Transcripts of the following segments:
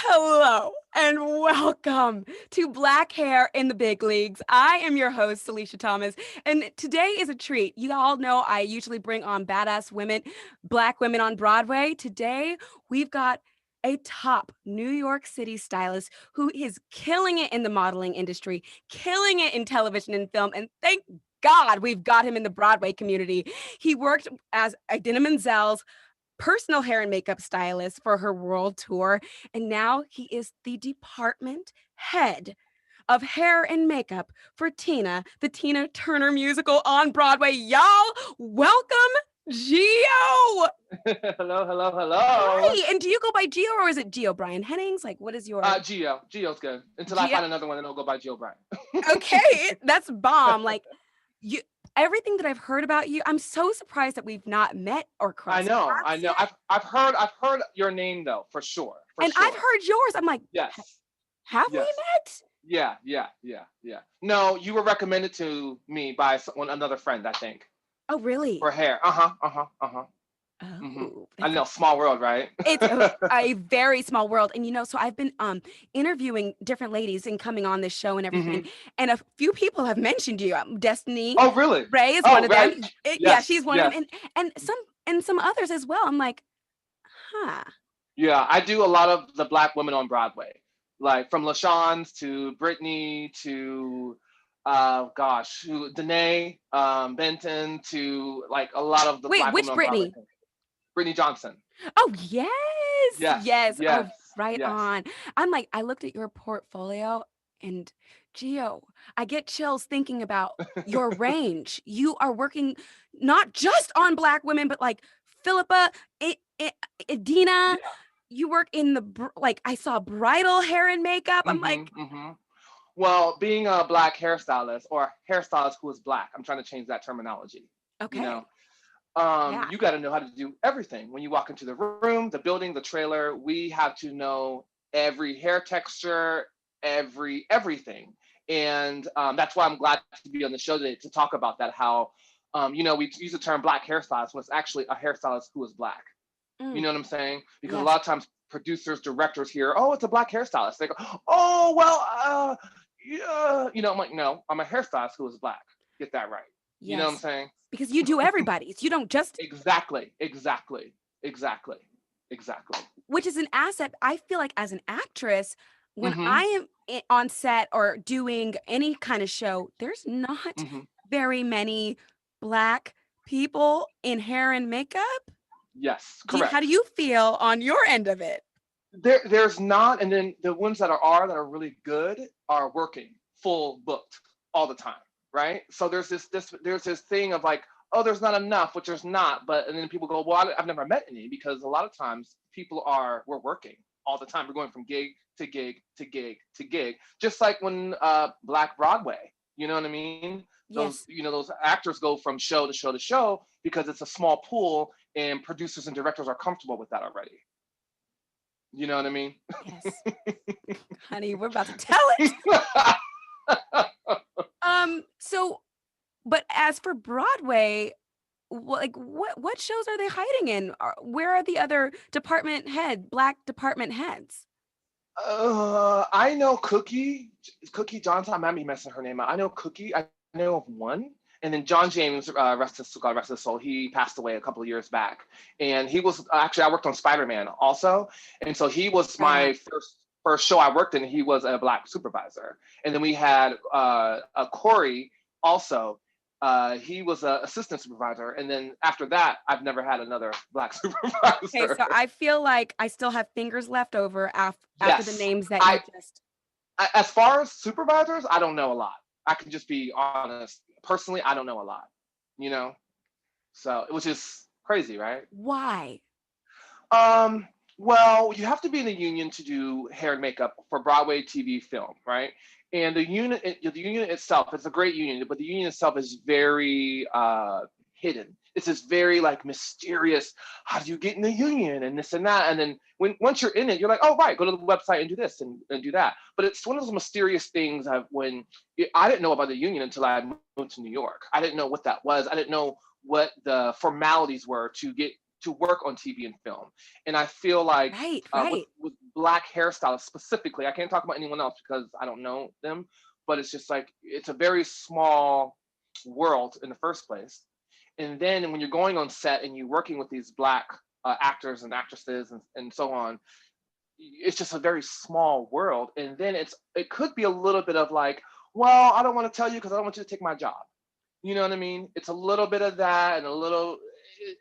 Hello and welcome to Black Hair in the Big Leagues. I am your host, Salisha Thomas, and today is a treat. You all know I usually bring on badass women, Black women on Broadway. Today, we've got a top New York City stylist who is killing it in the modeling industry, killing it in television and film, and thank God we've got him in the Broadway community. He worked as Idina Menzel's personal hair and makeup stylist for her world tour. And now he is the department head of hair and makeup for Tina, the Tina Turner musical on Broadway. Y'all, welcome, Geo. Hello. Hi. And do you go by Geo or is it Geo Brian Hennings? Like, what is your... Geo. Geo's good. Until I find another one, then I'll go by Geo Brian. Okay, that's bomb. Like, you... Everything that I've heard about you, I'm so surprised that we've not met or crossed paths. I know. I've heard your name though, for sure. I've heard yours. I'm like, yes. Have we met? Yeah. No, you were recommended to me by another friend, I think. Oh, really? For hair. Oh, I know, small world, right? It's a very small world. And so I've been interviewing different ladies and coming on this show and everything. And a few people have mentioned you. Destiny. Oh, really? Ray is one of them. Yes, yeah, she's one of them. And some others as well. I'm like, huh. Yeah, I do a lot of the Black women on Broadway. Like from LaShawns to Brittany to Danae Benton to like a lot of the Black which women on Brittany? Broadway. Brittany Johnson. Oh, yes. Oh, right yes. on. I'm like, I looked at your portfolio and Geo, I get chills thinking about your range. You are working not just on Black women, but like Philippa, Idina. Yeah. You work in I saw bridal hair and makeup. I'm like... Well, being a Black hairstylist or hairstylist who is Black, I'm trying to change that terminology. Okay. You got to know how to do everything. When you walk into the room, the building, the trailer, we have to know every hair texture, everything. And that's why I'm glad to be on the show today to talk about that, how, we use the term Black hairstylist when it's actually a hairstylist who is Black. You know what I'm saying? Because a lot of times producers, directors hear, oh, it's a Black hairstylist. They go, oh, well, yeah. I'm like, no, I'm a hairstylist who is Black. Get that right. Yes. You know what I'm saying? Because you do everybody's. You don't just... Exactly. Which is an asset. I feel like as an actress, when I am on set or doing any kind of show, there's not very many Black people in hair and makeup. Yes, correct. How do you feel on your end of it? There's not, and then the ones that are really good are working full booked all the time, right? So there's this thing of like, oh, there's not enough, which there's not, and then people go, well, I've never met any, because a lot of times we're working all the time. We're going from gig to gig to gig to gig, just like when Black Broadway, you know what I mean? Those actors go from show to show to show because it's a small pool and producers and directors are comfortable with that already. You know what I mean? Yes. Honey, we're about to tell it. But as for Broadway, what shows are they hiding in? Where are the other Black department heads? I know Cookie Johnson. I might be messing her name up. I know Cookie. I know of one. And then John James, rest his soul, he passed away a couple of years back. And he was, actually, I worked on Spider-Man also. And so he was my first show I worked in. He was a Black supervisor. And then we had Corey also. He was an assistant supervisor. And then after that, I've never had another Black supervisor. Okay, so I feel like I still have fingers left over after the names that you just... As far as supervisors, I don't know a lot. I can just be honest. Personally, I don't know a lot, so which is crazy, right? Why? Well, you have to be in the union to do hair and makeup for Broadway, TV, film, right? And the union itself, it's a great union, but the union itself is very hidden. It's this very like mysterious, how do you get in the union and this and that? And then once you're in it, you're like, oh, right, go to the website and do this and do that. But it's one of those mysterious things I didn't know about the union until I moved to New York. I didn't know what that was. I didn't know what the formalities were to get to work on TV and film. And I feel like right. With Black hairstylists specifically, I can't talk about anyone else because I don't know them, but it's just like, it's a very small world in the first place. And then when you're going on set and you're working with these Black actors and actresses and so on, it's just a very small world. And then it could be a little bit of like, well, I don't want to tell you because I don't want you to take my job. You know what I mean? It's a little bit of that and a little,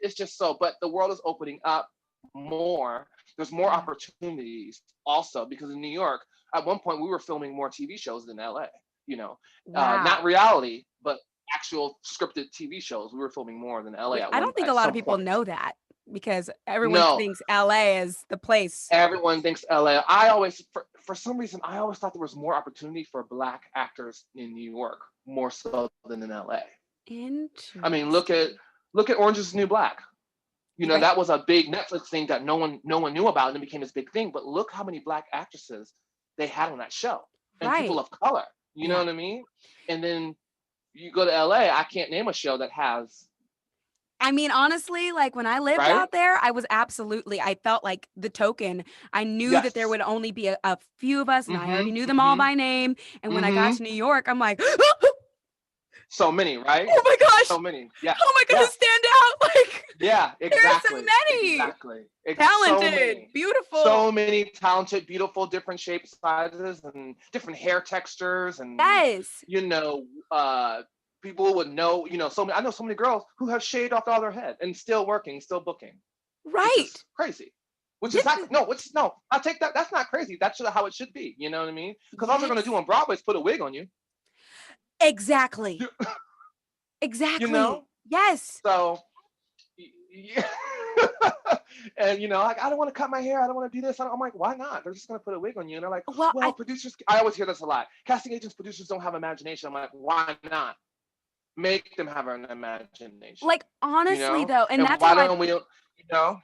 it's just so, but the world is opening up more. There's more opportunities also, because in New York, at one point we were filming more TV shows than LA, you know, Wow. not reality, but actual scripted TV shows. We were filming more than LA I don't think a lot of people know that, because everyone No. thinks LA is the place. Everyone thinks LA. I always, for some reason, I always thought there was more opportunity for Black actors in New York, more so than in LA. Interesting. I mean, look at Orange is the New Black. You know, Right. that was a big Netflix thing that no one knew about, and it became this big thing. But look how many Black actresses they had on that show, and Right. people of color. You know what I mean? And then you go to LA, I can't name a show that has. I mean, honestly, like when I lived Right? out there, I felt like the token. I knew that there Yes. would only be a few of us, and I already Mhm, knew them all mhm, by name. And when I got mhm. to New York, I'm like, So many, right? oh my gosh, So many. Yeah. how am I going to stand out? Like, Yeah, exactly. there's so many. Exactly. It's Talented, so many. beautiful. So many talented, beautiful, different shapes, sizes, and different hair textures, and Yes. you know, people would know. You know, I know so many girls who have shaved off all their head and still working, still booking. Right. Which is crazy. I take that. That's not crazy. That's how it should be. You know what I mean? Because all they're going to do on Broadway is put a wig on you. Exactly. Exactly. You know? Yes. So, yeah. And you know, like, I don't want to cut my hair. I don't want to do this. I'm like, why not? They're just going to put a wig on you. And they're like, well, producers. I always hear this a lot. Casting agents, producers don't have imagination. I'm like, why not? Make them have an imagination. Like, honestly, you know? though, and that's why how don't we? You know.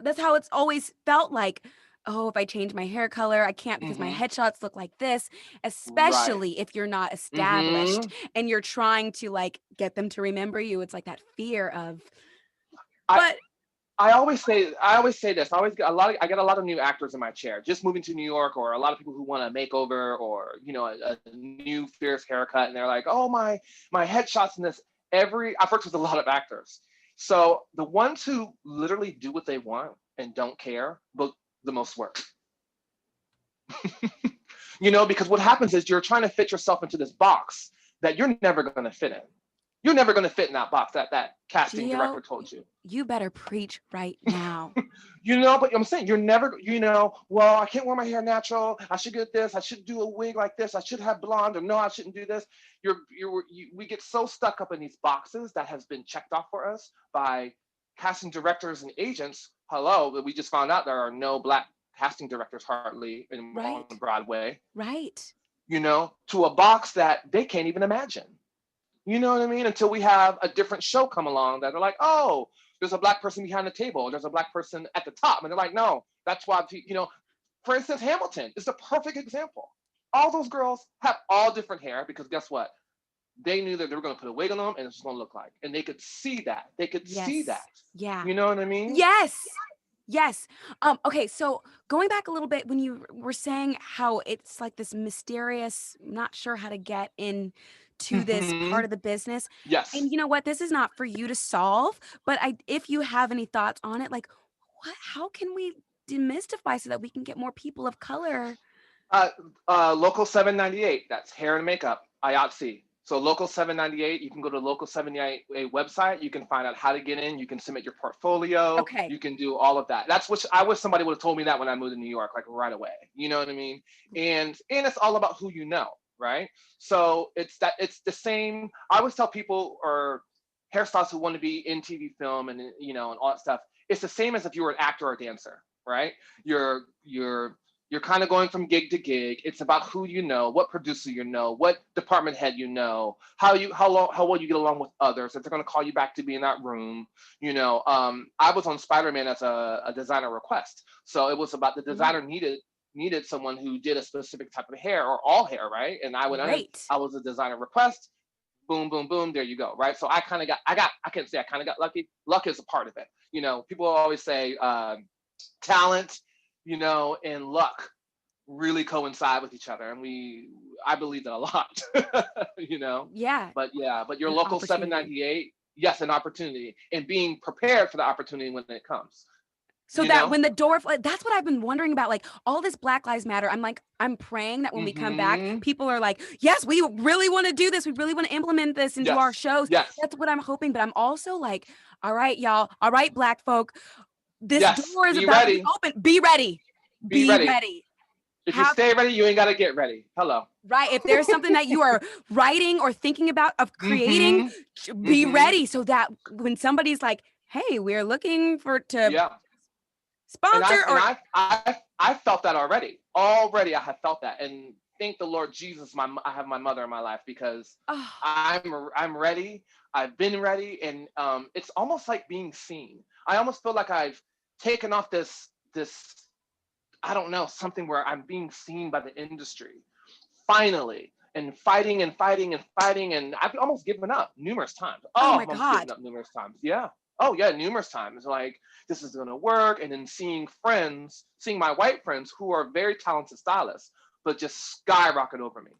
That's how it's always felt like. Oh, if I change my hair color, I can't because my headshots look like this, especially if you're not established and you're trying to like get them to remember you. It's like that fear of, but I always say this. I get a lot of new actors in my chair, just moving to New York, or a lot of people who want a makeover, or you know, a new fierce haircut, and they're like, oh, my headshots in this. I've worked with a lot of actors, so the ones who literally do what they want and don't care book the most work. You know, because what happens is you're trying to fit yourself into this box that you're never going to fit in. You're never going to fit in that box that casting director told you. You better preach right now. You know, but I'm saying you're never, you know, well, I can't wear my hair natural. I should get this. I should do a wig like this. I should have blonde, or no, I shouldn't do this. We get so stuck up in these boxes that has been checked off for us by casting directors and agents. Hello, we just found out there are no Black casting directors hardly on Broadway. Right. You know, to a box that they can't even imagine. You know what I mean? Until we have a different show come along that are like, oh, there's a Black person behind the table. There's a Black person at the top. And they're like, no, that's why, you know, for instance, Hamilton is a perfect example. All those girls have all different hair because guess what? They knew that they were going to put a wig on them and it's going to look like. And they could see that. They could see that. Yeah. You know what I mean? Yes. Yes. Okay, so going back a little bit, when you were saying how it's like this mysterious, not sure how to get in to this part of the business. Yes. And you know what? This is not for you to solve, but if you have any thoughts on it, like how can we demystify so that we can get more people of color? Local 798, that's hair and makeup, IATSE. So Local 798, you can go to Local 798 website. You can find out how to get in. You can submit your portfolio. Okay. You can do all of that. That's what I wish somebody would have told me that when I moved to New York, like right away. You know what I mean? And it's all about who you know, right? So it's the same. I always tell people or hairstylists who want to be in TV, film, and you know, and all that stuff. It's the same as if you were an actor or a dancer, right? You're kind of going from gig to gig. It's about who you know, what producer you know, what department head you know, how well you get along with others, if they're going to call you back to be in that room. You know, I was on Spider-Man as a designer request. So it was about the designer needed someone who did a specific type of hair or all hair, right? And I went in, I was a designer request. Boom, boom, boom, there you go, right? So I can't say I kind of got lucky. Luck is a part of it. You know, people always say talent and luck really coincide with each other. And I believe that a lot, Yeah. But your An local opportunity. 798, yes, an opportunity, and being prepared for the opportunity when it comes. So that when the door, that's what I've been wondering about. Like all this Black Lives Matter. I'm like, I'm praying that when we come back, people are like, yes, we really want to do this. We really want to implement this into our shows. Yes. That's what I'm hoping. But I'm also like, all right, y'all. All right, Black folk. This door is about to be open. Be ready. Be ready. If you stay ready, you ain't got to get ready. Hello. Right. If there's something that you are writing or thinking about of creating, be ready so that when somebody's like, hey, we're looking to sponsor I felt that already. Already I have felt that. And thank the Lord Jesus, I have my mother in my life because I'm ready. I've been ready. And it's almost like being seen. I almost feel like I've taken off this I don't know, something where I'm being seen by the industry. Finally. And fighting and fighting and fighting. And I've almost given up numerous times. Oh my God. Given up numerous times. Yeah. Oh yeah, numerous times. Like, this is gonna work. And then seeing my white friends who are very talented stylists, but just skyrocket over me.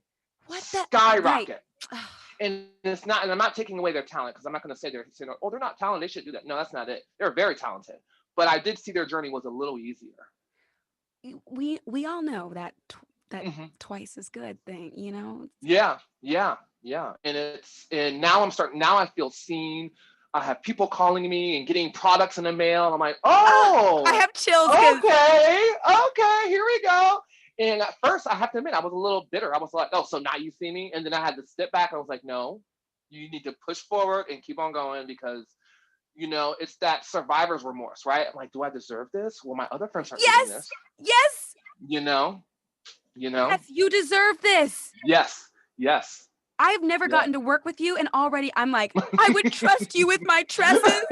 Skyrocket. Right. And it's not, and I'm not taking away their talent, because I'm not gonna say they're not talented, they should do that. No, that's not it. They're very talented. But I did see their journey was a little easier. We all know that twice is good thing, Yeah. And now I feel seen. I have people calling me and getting products in the mail. I'm like, I have chills. Okay, here we go. And at first, I have to admit, I was a little bitter. I was like, oh, so now you see me? And then I had to step back. I was like, no, you need to push forward and keep on going, because it's that survivor's remorse, right? I'm like, do I deserve this? Well, my other friends aren't doing this. Yes. Yes, you deserve this. Yes. I've never gotten to work with you, and already I'm like, I would trust you with my tresses.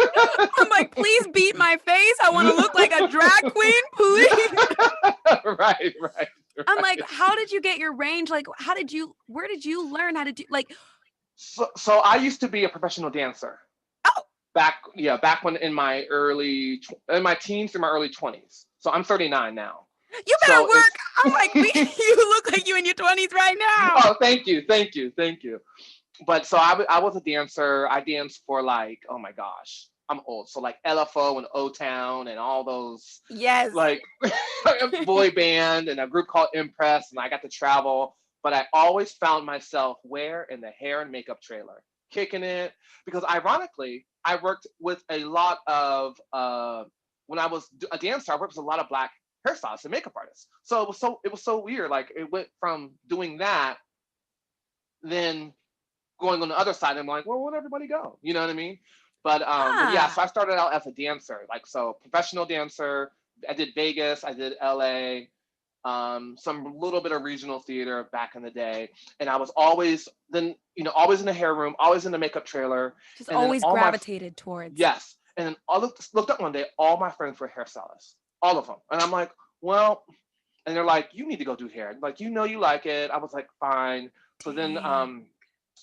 I'm like, please beat my face. I want to look like a drag queen, please. Right. I'm like, how did you get your range? Like, where did you learn how to do, like? So I used to be a professional dancer. Oh. Back when in my teens to my early 20s. So I'm 39 now. You better work. I'm like, you look like you in your 20s right now. Oh, thank you. But so I was a dancer. I danced for like, oh my gosh, I'm old. So like LFO and O-Town and all those. Yes. Like boy band and a group called Impress, and I got to travel. But I always found myself in the hair and makeup trailer, kicking it, because ironically, I worked with a lot of when I was a dancer, I worked with a lot of Black hairstylists and makeup artists. So it was so weird. Like, it went from doing that, then going on the other side. I'm like, well, where'd everybody go? You know what I mean? But yeah, so I started out as a dancer, professional dancer. I did Vegas, I did LA, some little bit of regional theater back in the day. And I was always always in the hair room, always in the makeup trailer. Just always gravitated towards. Yes. And then I looked up one day, all my friends were hairstylists. All of them. And I'm like, well, and they're like, you need to go do hair. Like, you like it. I was like, fine. So then I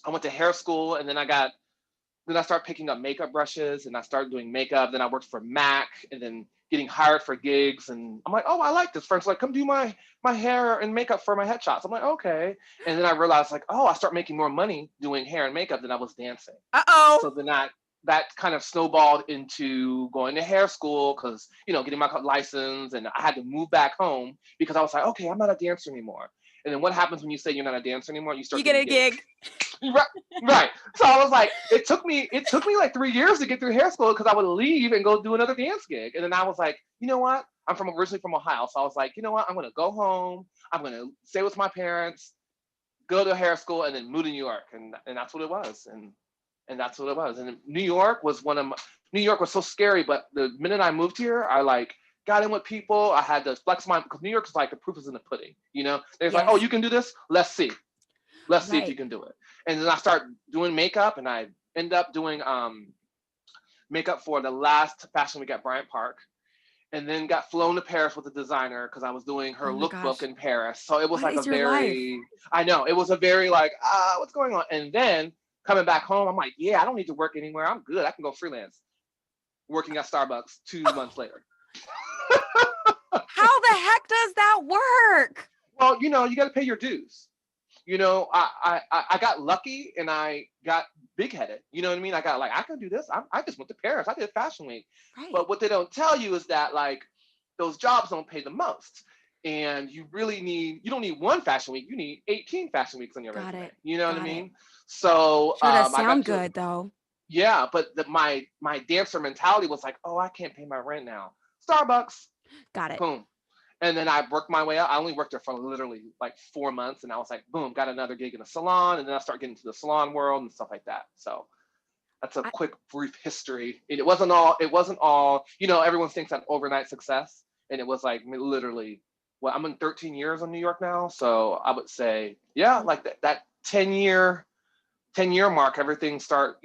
went to hair school, and then I started picking up makeup brushes, and I started doing makeup. Then I worked for MAC, and then getting hired for gigs. And I'm like, oh, I like this. Friends like, come do my hair and makeup for my headshots. I'm like, okay. And then I realized, like, oh, I start making more money doing hair and makeup than I was dancing. Uh-oh. So then that kind of snowballed into going to hair school, because, getting my license, and I had to move back home because I was like, okay, I'm not a dancer anymore. And then what happens when you say you're not a dancer anymore? You get a gig. Right. So I was like, it took me like 3 years to get through hair school, because I would leave and go do another dance gig. And then I was like, you know what? I'm originally from Ohio. So I was like, you know what? I'm going to go home. I'm going to stay with my parents, go to hair school, and then move to New York. And that's what it was. And that's what it was. And New York was so scary. But the minute I moved here, I got in with people. I had to flex because New York is like the proof is in the pudding. They're like, oh, you can do this? Let's see. Let's see if you can do it. And then I start doing makeup, and I end up doing makeup for the last fashion week at Bryant Park. And then got flown to Paris with a designer, because I was doing her lookbook in Paris. So it was I know, it was a very what's going on? And then coming back home, I'm like, yeah, I don't need to work anywhere. I'm good. I can go freelance. Working at Starbucks 2 months later. How the well, you got to pay your dues. I got lucky and I got big headed. You know what I mean? I got like, I can do this. I just went to Paris. I did Fashion Week. Right. But what they don't tell you is that like those jobs don't pay the most. And you don't need one Fashion Week. You need 18 Fashion Weeks on your Got resume. it. You know what I Got it. mean? So Sure does I got sound to, good though. yeah, but my dancer mentality was like, oh, I can't pay my rent now. Starbucks, Got it. boom. And then I worked my way up. I only worked there for literally like 4 months, and I was like, boom, got another gig in a salon, and then I started getting into the salon world and stuff like that. So that's a quick, brief history. And it wasn't all. Everyone thinks that overnight success, and it was like literally. Well, I'm in 13 years in New York now, so I would say, yeah, like that 10-year mark, everything start,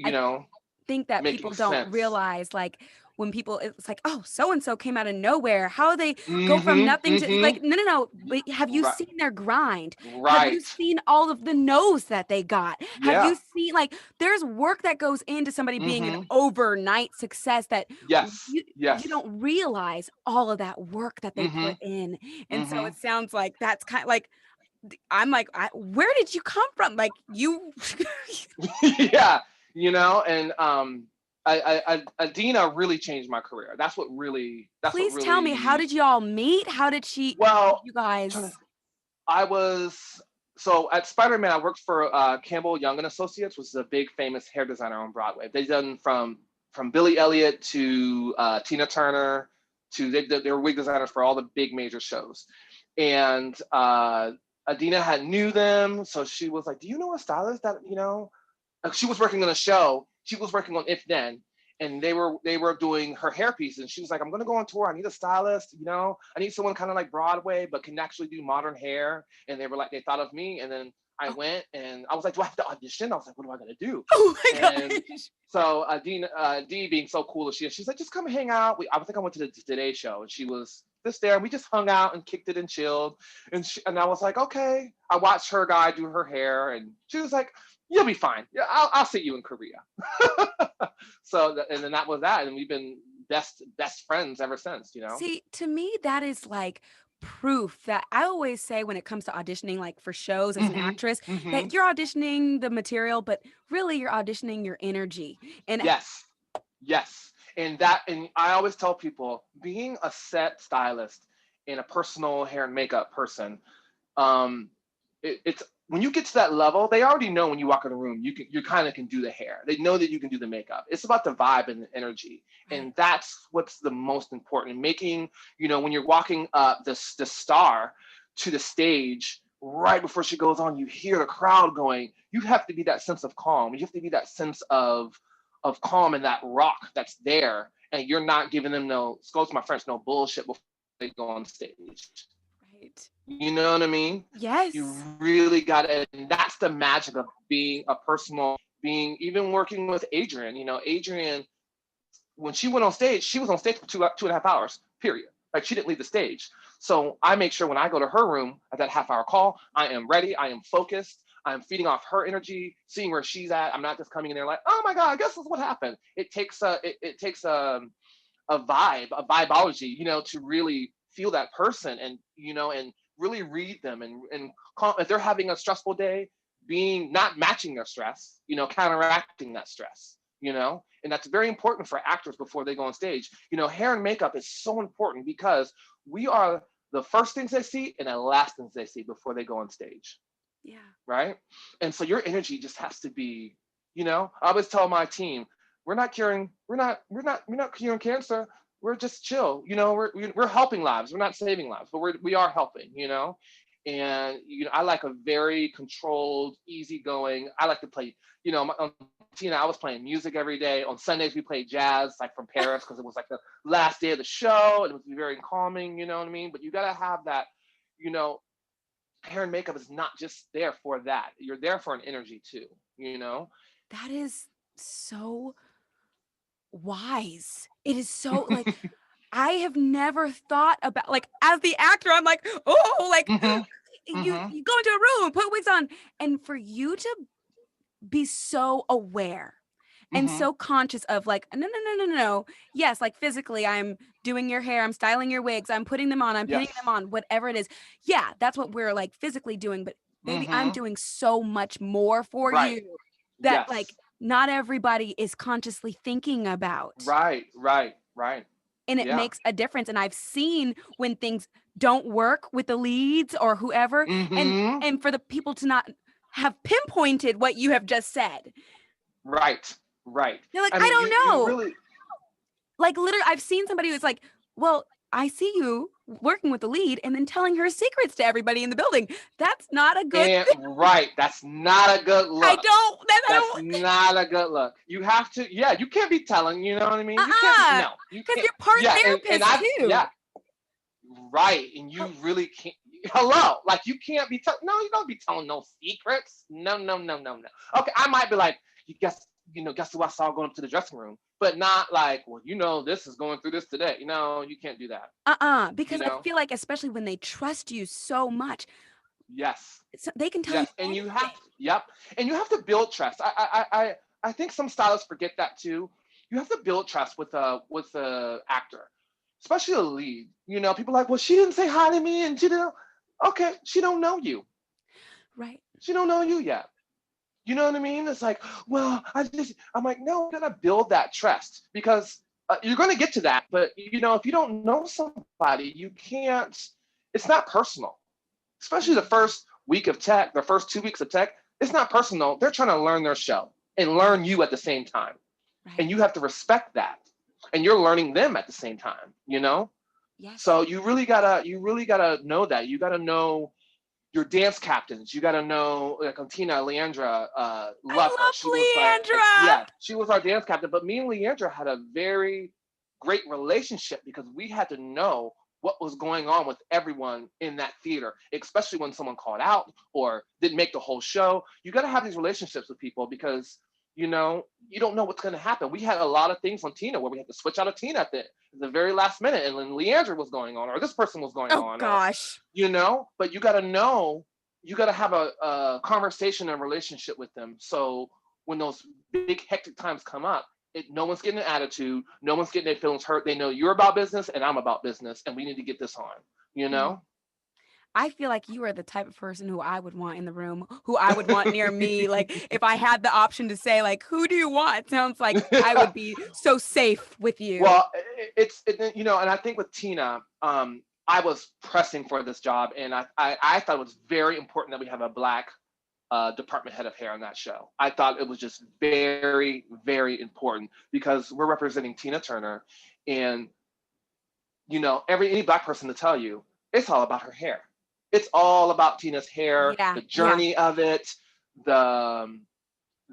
think that making people don't sense. realize, like, when people, it's like, oh, so and so came out of nowhere, how they go from Mm-hmm, nothing to like, no, but have you right, seen their grind? Have right, you seen all of the no's that they got? Have you yeah, seen, like, there's work that goes into somebody being an mm-hmm, overnight success that yes, you yes, don't realize all of that work that they mm-hmm, put in. And so mm-hmm. it sounds like that's kind of like, I'm like, where did you come from? Like, you Yeah, and Idina really changed my career. please tell me, how did you all meet? How did Well, you trying to- guys? I was so at Spider-Man. I worked for Campbell Young and Associates, which is a big famous hair designer on Broadway. They've done from Billy Elliot to Tina Turner to they were wig designers for all the big major shows. And Idina had knew them, so she was like, "Do you know a stylist that she was working on a show. She was working on If Then, and they were doing her hair piece. And she was like, I'm gonna go on tour. I need a stylist. I need someone kind of like Broadway, but can actually do modern hair. And they thought of me. And then I went and I was like, do I have to audition? I was like, what am I gonna do? Oh my And gosh. so Dee being so cool as she's like, just come hang out. I think I went to the Today Show, and she was just there. And we just hung out and kicked it and chilled. And I was like, okay. I watched her guy do her hair, and she was like, you'll be fine. Yeah, I'll see you in Korea. And then that was that, and we've been best friends ever since. See, to me, that is like proof that I always say when it comes to auditioning, like for shows as an Mm-hmm. actress, Mm-hmm. that you're auditioning the material, but really you're auditioning your energy. And Yes. And I always tell people, being a set stylist and a personal hair and makeup person, it's when you get to that level, they already know when you walk in the room, you kind of can do the hair. They know that you can do the makeup. It's about the vibe and the energy. Right. And that's what's the most important. Making, when you're walking up the star to the stage, right before she goes on, you hear the crowd going, you have to be that sense of calm. You have to be that sense of calm and that rock that's there. And you're not giving them excuse my French, no bullshit before they go on stage. right. You know what I mean? Yes. You really got it. And that's the magic of being a personal being, even working with Adrian. Adrian, when she went on stage, she was on stage for 2.5 hours, period. Like, she didn't leave the stage. So I make sure when I go to her room at that half-hour call, I am ready, I am focused, I'm feeding off her energy, seeing where she's at. I'm not just coming in there like, oh my God, I guess this is what happened. It takes a vibeology, to really feel that person and really read them and call, if they're having a stressful day, being not matching their stress, counteracting that stress, and that's very important for actors before they go on stage. Hair and makeup is so important because we are the first things they see and the last things they see before they go on stage. Yeah. Right. And so your energy just has to be, I always tell my team, we're not curing cancer. We're just chill. We're helping lives. We're not saving lives, but we are helping, and I like a very controlled, easygoing. I like to play, on Tina, I was playing music every day. On Sundays we played jazz, like from Paris, because it was like the last day of the show, and it was very calming, you know what I mean? But you gotta have that, hair and makeup is not just there for that. You're there for an energy too, That is so wise. It is so like I have never thought about, like, as the actor, I'm like, oh, like Mm-hmm. you go into a room, put wigs on, and for you to be so aware and so conscious of like, no. Yes, like physically, I'm doing your hair, I'm styling your wigs, I'm putting them on, I'm pinning them on, whatever it is. Yeah, that's what we're like physically doing. But baby, I'm doing so much more for Right. you that Yes. like not everybody is consciously thinking about. Right. And it Yeah. makes a difference. And I've seen when things don't work with the leads or whoever, and for the people to not have pinpointed what you have just said. Right. They're like, I I mean, don't you know. really, Like literally, I've seen somebody who's like, well, I see you working with the lead and then telling her secrets to everybody in the building. That's not a good and thing. right. That's not a good look. That's not a good look. You have to, yeah, you can't be telling, you know what I mean? You can't, no. You because can't. you're part therapist and I, too. yeah, right. And you really can't, hello, like you can't be telling, no, you don't be telling no secrets. No. Okay, I might be like, guess who I saw going up to the dressing room, but not like, well, this is going through this today. You can't do that. Because I feel like, especially when they trust you so much, Yes. they can tell you And anything. you have, yep. And you have to build trust. I think some stylists forget that too. You have to build trust with the actor, especially a lead. People are like, well, she didn't say hi to me, and she didn't. Okay, she don't know you. Right. She don't know you yet. You know what I mean? It's like, well, I'm like, no, you gotta build that trust because you're gonna get to that. But if you don't know somebody, you can't. It's not personal. Especially the first week of tech, the first 2 weeks of tech, it's not personal. They're trying to learn their show and learn you at the same time. Right. And you have to respect that. And you're learning them at the same time, Yes. So you really gotta know that. You gotta know your dance captains. You gotta know, like Tina, Leandra, love her. She Leandra. She was our dance captain. But me and Leandra had a very great relationship because we had to know what was going on with everyone in that theater, especially when someone called out or didn't make the whole show. You got to have these relationships with people because, you don't know what's going to happen. We had a lot of things on Tina where we had to switch out of Tina at the very last minute, and then Leandra was going on, or this person was going on. Oh, gosh. But you got to know, you got to have a conversation and relationship with them. So when those big hectic times come up, no one's getting an attitude. No one's getting their feelings hurt. They know you're about business and I'm about business, and we need to get this on. I feel like you are the type of person who I would want in the room, who I would want near me. Like if I had the option to say, like, who do you want? It sounds like I would be so safe with you. Well, and I think with Tina, I was pressing for this job, and I thought it was very important that we have a Black department head of hair on that show. I thought it was just very, very important because we're representing Tina Turner, and any Black person to tell you it's all about her hair. It's all about Tina's hair, the journey of it, the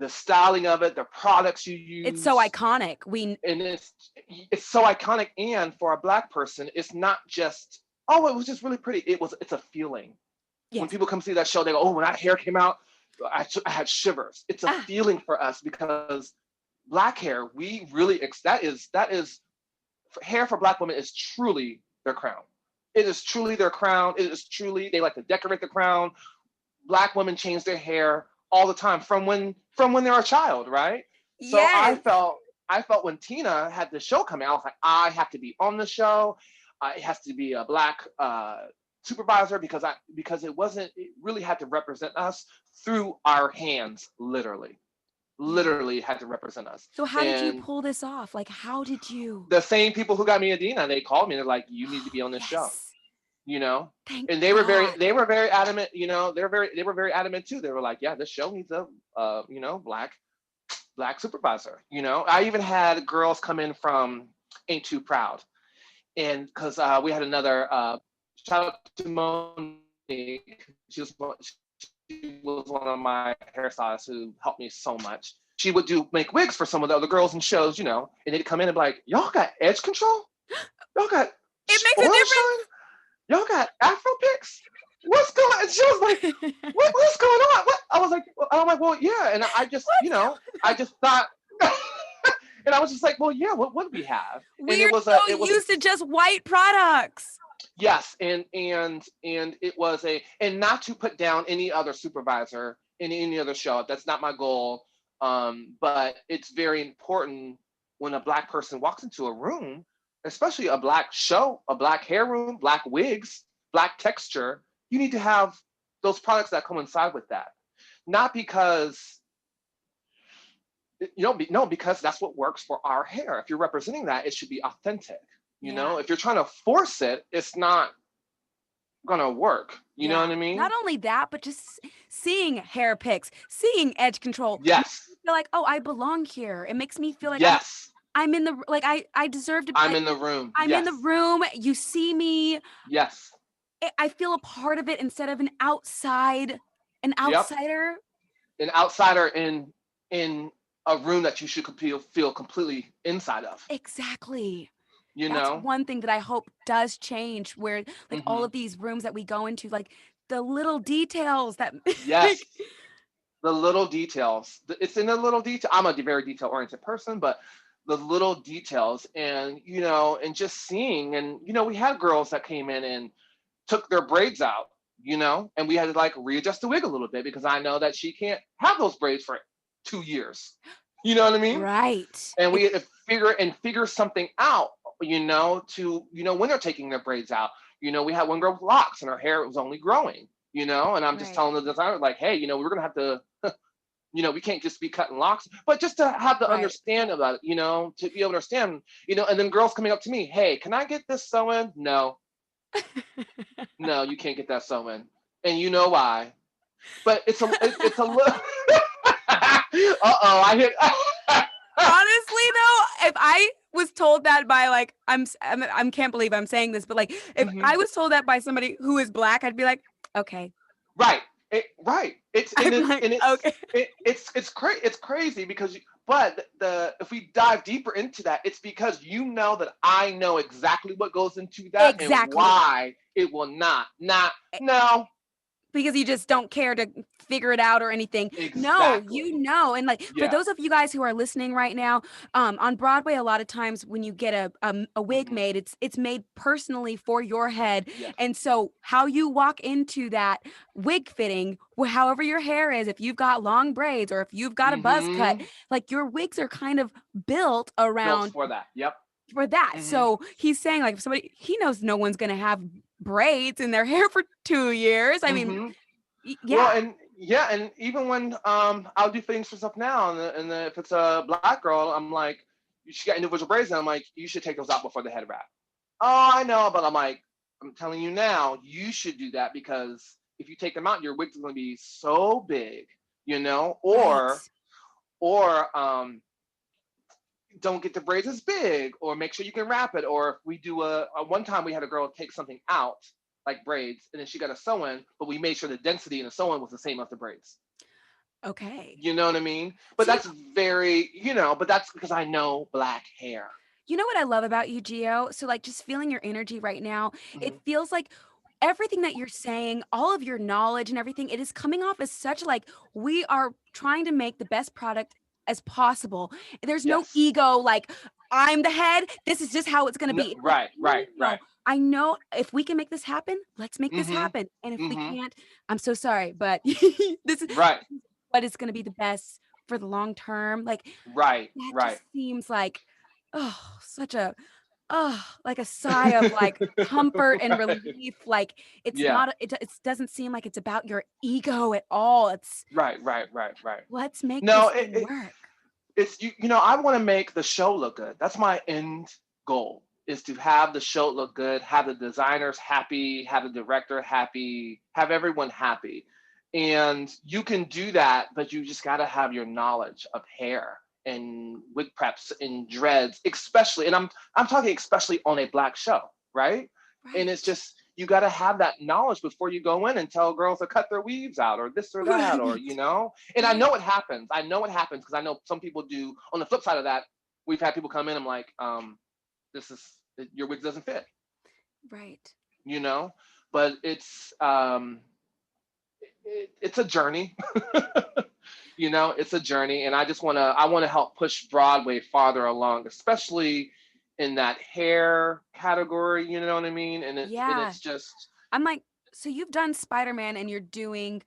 styling of it, the products you use. It's so iconic. And it's so iconic, and for a Black person, it's not just it was just really pretty. It's a feeling. Yes. When people come see that show, they go, oh, when that hair came out, I had shivers. It's a feeling for us because Black hair, we really, that is hair for Black women is truly their crown. It is truly their crown. It is truly, they like to decorate the crown. Black women change their hair all the time from when they're a child, right? Yes. So I felt when Tina had the show coming out, I was like, I have to be on the show. It has to be a Black supervisor because it really had to represent us through our hands, literally had to represent us. So how did you pull this off? Like, how did you? The same people who got me Idina, they called me. They're like, you need to be on this show. And they were very adamant. They were very adamant too. They were like, yeah, this show needs a Black supervisor. I even had girls come in from Ain't Too Proud, and because we had another shout out to Monique. She was one of my hairstylists who helped me so much. She would make wigs for some of the other girls in shows, and they'd come in and be like, y'all got edge control? Y'all got it makes a difference. Shine? Y'all got Afro picks? What's going on? She was like, what's going on? What? I'm like, well, yeah. And I just, I just thought, and I was just like, well, yeah, what would we have? We're used to just white products. Yes, and it was and not to put down any other supervisor in any other show. That's not my goal. But it's very important when a Black person walks into a room, especially a Black show, a Black hair room, Black wigs, Black texture, you need to have those products that coincide with that. Not because, no, because that's what works for our hair. If you're representing that, it should be authentic. Yeah. If you're trying to force it, it's not gonna work. You know Yeah. what I mean? Not only that, but just seeing hair picks, seeing edge control, makes Yes. me feel like, oh, I belong here. It makes me feel like Yes. I'm in the like I deserve to I'm like in the room. I'm in Yes. the room. You see me. Yes. I feel a part of it instead of an Yep. outsider. An outsider in a room that you should feel completely inside of. Exactly. You That's know? one thing that I hope does change where like all Hmm. of these rooms that we go into, like the little details that Yes. like, The little details. It's in the little detail. I'm a very detail oriented person, but the little details and and just seeing and we had girls that came in and took their braids out, and we had to like readjust the wig a little bit because I know that she can't have those braids for 2 years. You know what I mean? right. And we had to figure something out, to when they're taking their braids out. We had one girl with locks and her hair was only growing, and I'm just Right. telling the designer, like, hey, we're gonna have to, we can't just be cutting locks, but just to have the Right. understand about it, to be able to understand, and then girls coming up to me, hey, can I get this sew in? No, no, you can't get that sew in. And you know why? But it's a little. Uh-oh, I hit. Honestly, though, if I was told that by like I'm can't believe I'm saying this, but like if Mhm. I was told that by somebody who is Black, I'd be like, okay. Right. Right. It's and I'm it's like, and okay. it's crazy because but the if we dive deeper into that, it's because that I know exactly what goes into that and Exactly. why it will not no Because you just don't care to figure it out or anything. No, exactly. you know. And like for Yeah. those of you guys who are listening right now, on Broadway, a lot of times when you get a wig Hmm. made, it's made personally for your head. Yes. And so how you walk into that wig fitting, however your hair is, if you've got long braids or if you've got a buzz cut, Hmm. like your wigs are kind of built Built around for that. Yep. for that. Hmm. So he's saying like if somebody he knows no one's gonna have braids in their hair for 2 years. I mean, Hmm. Well, yeah. and yeah, and even when I'll do things for stuff now, and if it's a Black girl, I'm like, she got individual braids, and I'm like, you should take those out before the head wrap. Oh, I know, but I'm like, I'm telling you now, you should do that because if you take them out, your wig is going to be so big, Right. or don't get the braids as big, or make sure you can wrap it, or if we do a one time we had a girl take something out like braids, and then she got a sew in, but we made sure the density in the sew in was the same as the braids. Okay. You know what I mean? But See, that's very, but that's because I know Black hair. you know what I love about you, Gio? So, like, just feeling your energy right now, it Hmm. feels like everything that you're saying, all of your knowledge and everything, it is coming off as such like we are trying to make the best product as possible. There's no Yes. ego, like, I'm the head. This is just how it's going to No, be. Like, right, no, no, right, no. right. I know if we can make this happen, let's make this Hmm. happen. And if we Hmm. can't, I'm so sorry, but this is Right, what is going to be the best for the long term. Like, right, that right. just seems like, oh, such a, oh, like a sigh of like comfort and Right. relief. Like it's Yeah. not, it doesn't seem like it's about your ego at all. It's Right, right, right, right. let's make No, this thing work. it's I want to make the show look good. That's my end goal, is to have the show look good, have the designers happy, have the director happy, have everyone happy. And you can do that, but you just got to have your knowledge of hair and wig preps and dreads, especially, and I'm talking especially on a Black show, right? And it's Right. just, you got to have that knowledge before you go in and tell girls to cut their weaves out or this or that, or Right. and I Right. know it happens. I know it happens because I know some people do. On the flip side of that, we've had people come in. I'm like, this is, your wig doesn't fit, Right. you know. But it's a journey. It's a journey, and I want to help push Broadway farther along, especially in that hair category. You know what I mean? And Yeah. it's just I'm like, so you've done Spider-Man and you're doing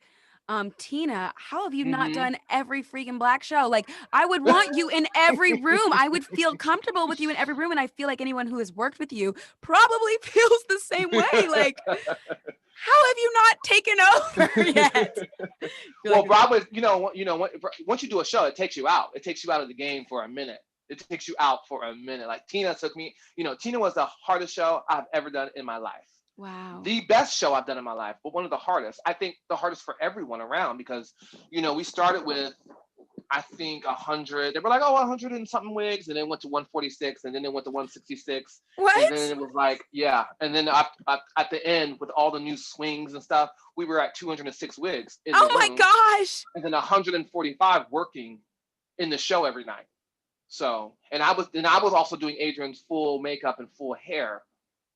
TyNia, how have you not Mm-hmm. done every freaking black show? Like, I would want you in every room. I would feel comfortable with you in every room. And I feel like anyone who has worked with you probably feels the same way. Like, how have you not taken over yet? You're Well, like, Broadway, once you do a show, it takes you out. It takes you out of the game for a minute. It takes you out for a minute. Like TyNia took me, TyNia was the hardest show I've ever done in my life. wow. The best show I've done in my life, but one of the hardest. I think the hardest for everyone around because, we started with, I think 100. They were like, oh, 100 and something wigs, and then went to 146, and then they went to 166, and then What? it was like, yeah, and then at the end with all the new swings and stuff, we were at 206 wigs in the Oh my room, gosh. and then 145 working in the show every night. So, and I was also doing Adrian's full makeup and full hair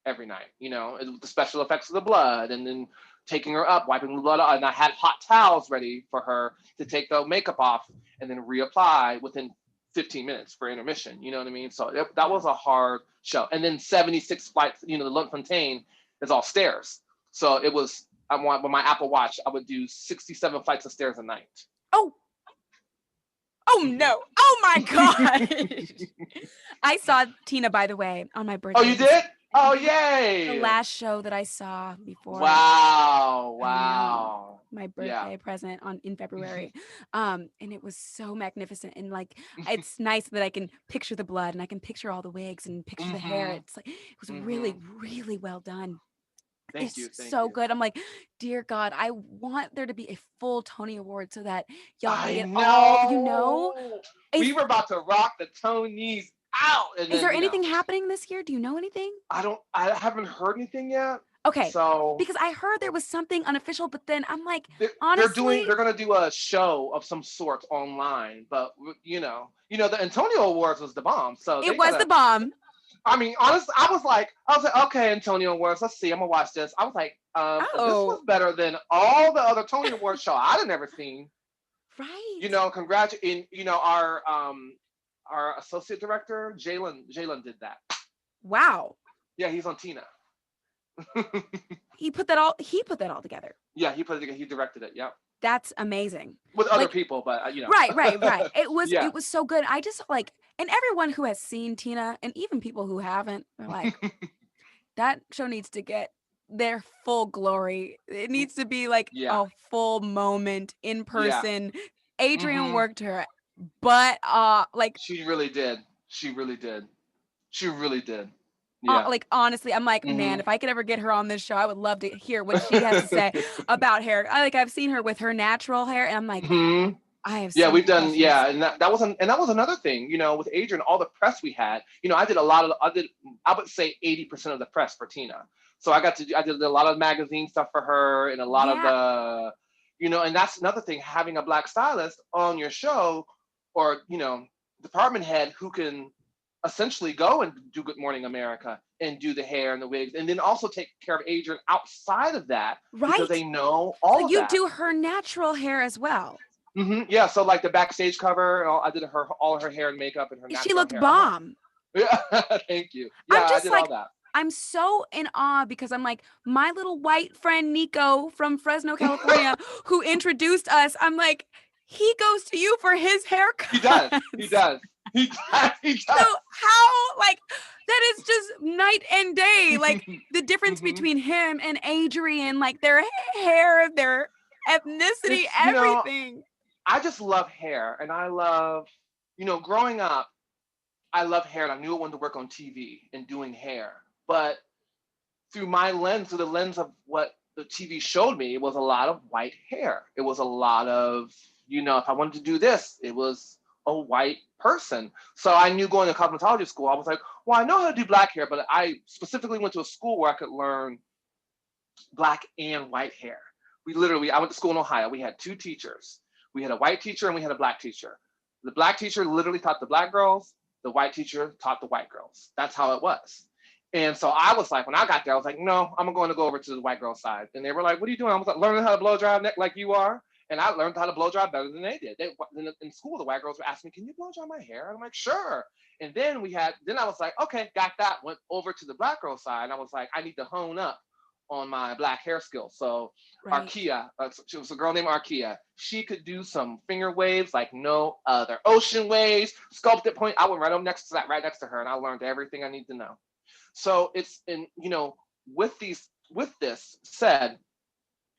every night, the special effects of the blood, and then taking her up, wiping the blood off, and I had hot towels ready for her to take the makeup off and then reapply within 15 minutes for intermission. You know what I mean? So that was a hard show. And then 76 flights, the Le Fontaine is all stairs. So it was, with my Apple Watch, I would do 67 flights of stairs a night. Oh, oh no. Oh my gosh. I saw TyNia, by the way, on my birthday. Oh, you did? Oh, yay. The last show that I saw before. Wow. My birthday present in February. And it was so magnificent. And like, it's nice that I can picture the blood and I can picture all the wigs and picture the hair. It's like, it was really, really well done. Thank you. So good. I'm like, dear God, I want there to be a full Tony Award so that y'all can get all, we were about to rock the Tonys out. And is there anything happening this year? Do you know anything? I haven't heard anything yet. Okay. So because I heard there was something unofficial, but then I'm like, honestly, they're gonna do a show of some sort online, but the Antonio Awards was the bomb. So it was the bomb. I mean, honestly, I was like, okay, Antonio Awards, let's see, I'm gonna watch this. I was like, this was better than all the other Tony Awards show I'd have never seen. Right. Congratulations. Our associate director, Jalen did that. Wow. Yeah, he's on TyNia. He put that all together. Yeah, he put it together. He directed it. Yeah. That's amazing. With other people, but Right. It was so good. I just like, and everyone who has seen TyNia, and even people who haven't, are like, that show needs to get their full glory. It needs to be like a full moment in person. Yeah. Adrian worked her butt off. Like, she really did. Yeah. Like, honestly, I'm like, man, if I could ever get her on this show, I would love to hear what she has to say about hair. I've seen her with her natural hair, and I'm like, I have. Yeah, we've done. Yeah, and that was another thing. With Adrian, all the press we had. I did I would say 80% of the press for TyNia. So I did a lot of magazine stuff for her, and a lot of the, and that's another thing, having a Black stylist on your show, or department head who can essentially go and do Good Morning America and do the hair and the wigs, and then also take care of Adrian outside of that, right? Because they know all of that. You do her natural hair as well. Yeah, so like the backstage cover, I did all her hair and makeup and her natural hair. She looked bomb. Yeah, thank you. Yeah, I did all that. I'm so in awe because I'm like, my little white friend Nico from Fresno, California, who introduced us, I'm like, he goes to you for his haircut. He does. So how, like, that is just night and day. Like, the difference between him and Adrian, like their hair, their ethnicity, everything. I just love hair, and I love, growing up, I love hair, and I knew I wanted to work on TV and doing hair. But through the lens of what the TV showed me, it was a lot of white hair. It was a lot of, if I wanted to do this, it was a white person. So I knew going to cosmetology school, I was like, well, I know how to do black hair, but I specifically went to a school where I could learn black and white hair. I went to school in Ohio. We had two teachers. We had a white teacher and we had a black teacher. The black teacher literally taught the black girls. The white teacher taught the white girls. That's how it was. And so I was like, when I got there, I was like, no, I'm going to go over to the white girl side. And they were like, what are you doing? I was like, learning how to blow dry neck like you are. And I learned how to blow dry better than they did. In school, the white girls were asking me, can you blow dry my hair? And I'm like, sure. And then I was like, okay, got that. Went over to the black girl side. And I was like, I need to hone up on my black hair skills. So Right. Arkia, she was a girl named Arkia. She could do some finger waves like no other. Ocean waves, sculpted point. I went right up next to that, right next to her, and I learned everything I need to know. So it's in, with this said,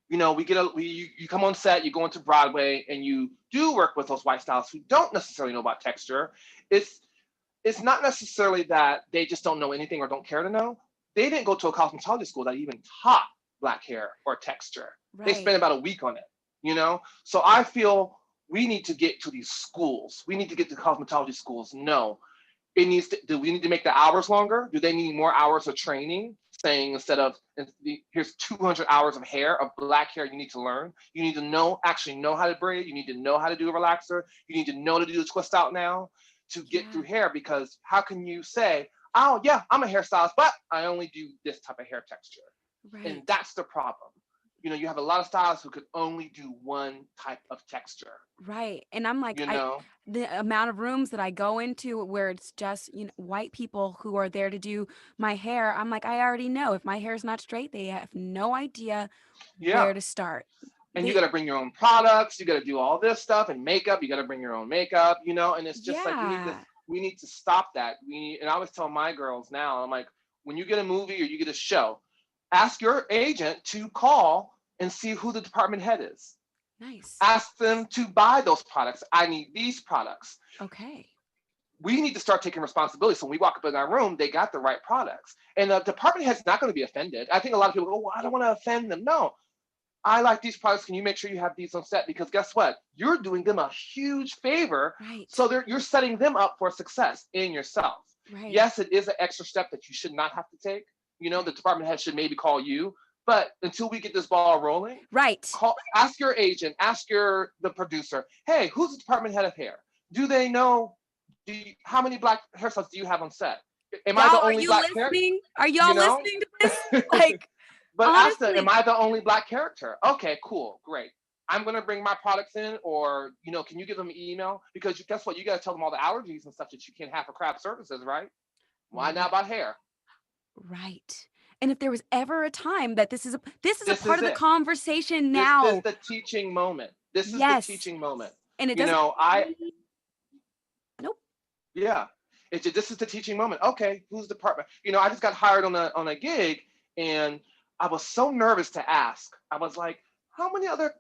you come on set, you go into Broadway, and you do work with those white stylists who don't necessarily know about texture. It's not necessarily that they just don't know anything or don't care to know. They didn't go to a cosmetology school that even taught black hair or texture. They Right. spent about a week on it, So I feel we need to get to these schools. We need to get to cosmetology schools. No, do we need to make the hours longer? Do they need more hours of training? Saying instead of here's 200 hours of hair, of black hair you need to learn. You need to actually know how to braid. You need to know how to do a relaxer. You need to know to do the twist out now to get through hair, because how can you say, oh yeah, I'm a hairstylist, but I only do this type of hair texture. Right. And that's the problem. You have a lot of stylists who could only do one type of texture. Right. And I'm like, the amount of rooms that I go into where it's just, white people who are there to do my hair, I'm like, I already know if my hair is not straight, they have no idea where to start. And you got to bring your own products. You got to do all this stuff and makeup. You got to bring your own makeup, and it's just like we need to stop that. And I always tell my girls now, I'm like, when you get a movie or you get a show, ask your agent to call and see who the department head is. Nice. Ask them to buy those products. I need these products. Okay. We need to start taking responsibility. So when we walk up in our room, they got the right products. And the department head's not going to be offended. I think a lot of people go, well, I don't want to offend them. No, I like these products. Can you make sure you have these on set? Because guess what? You're doing them a huge favor. Right. So you're setting them up for success in yourself. Right. Yes, it is an extra step that you should not have to take. The department head should maybe call you. But until we get this ball rolling, right? Ask your agent, ask the producer, hey, who's the department head of hair? Do they know? How many black hairstylists do you have on set? Am I the only black character? Are y'all listening to this? Like, but ask them, am I the only black character? Okay, cool, great. I'm gonna bring my products in, or can you give them an email? Because guess what? You gotta tell them all the allergies and stuff that you can't have for craft services, right? Why not about hair? Right. And if there was ever a time that this is a part of the conversation now. This is the teaching moment. This is the teaching moment. And it doesn't. Nope. Yeah. This is the teaching moment. Okay, who's the department? I just got hired on a gig, and I was so nervous to ask. I was like, how many other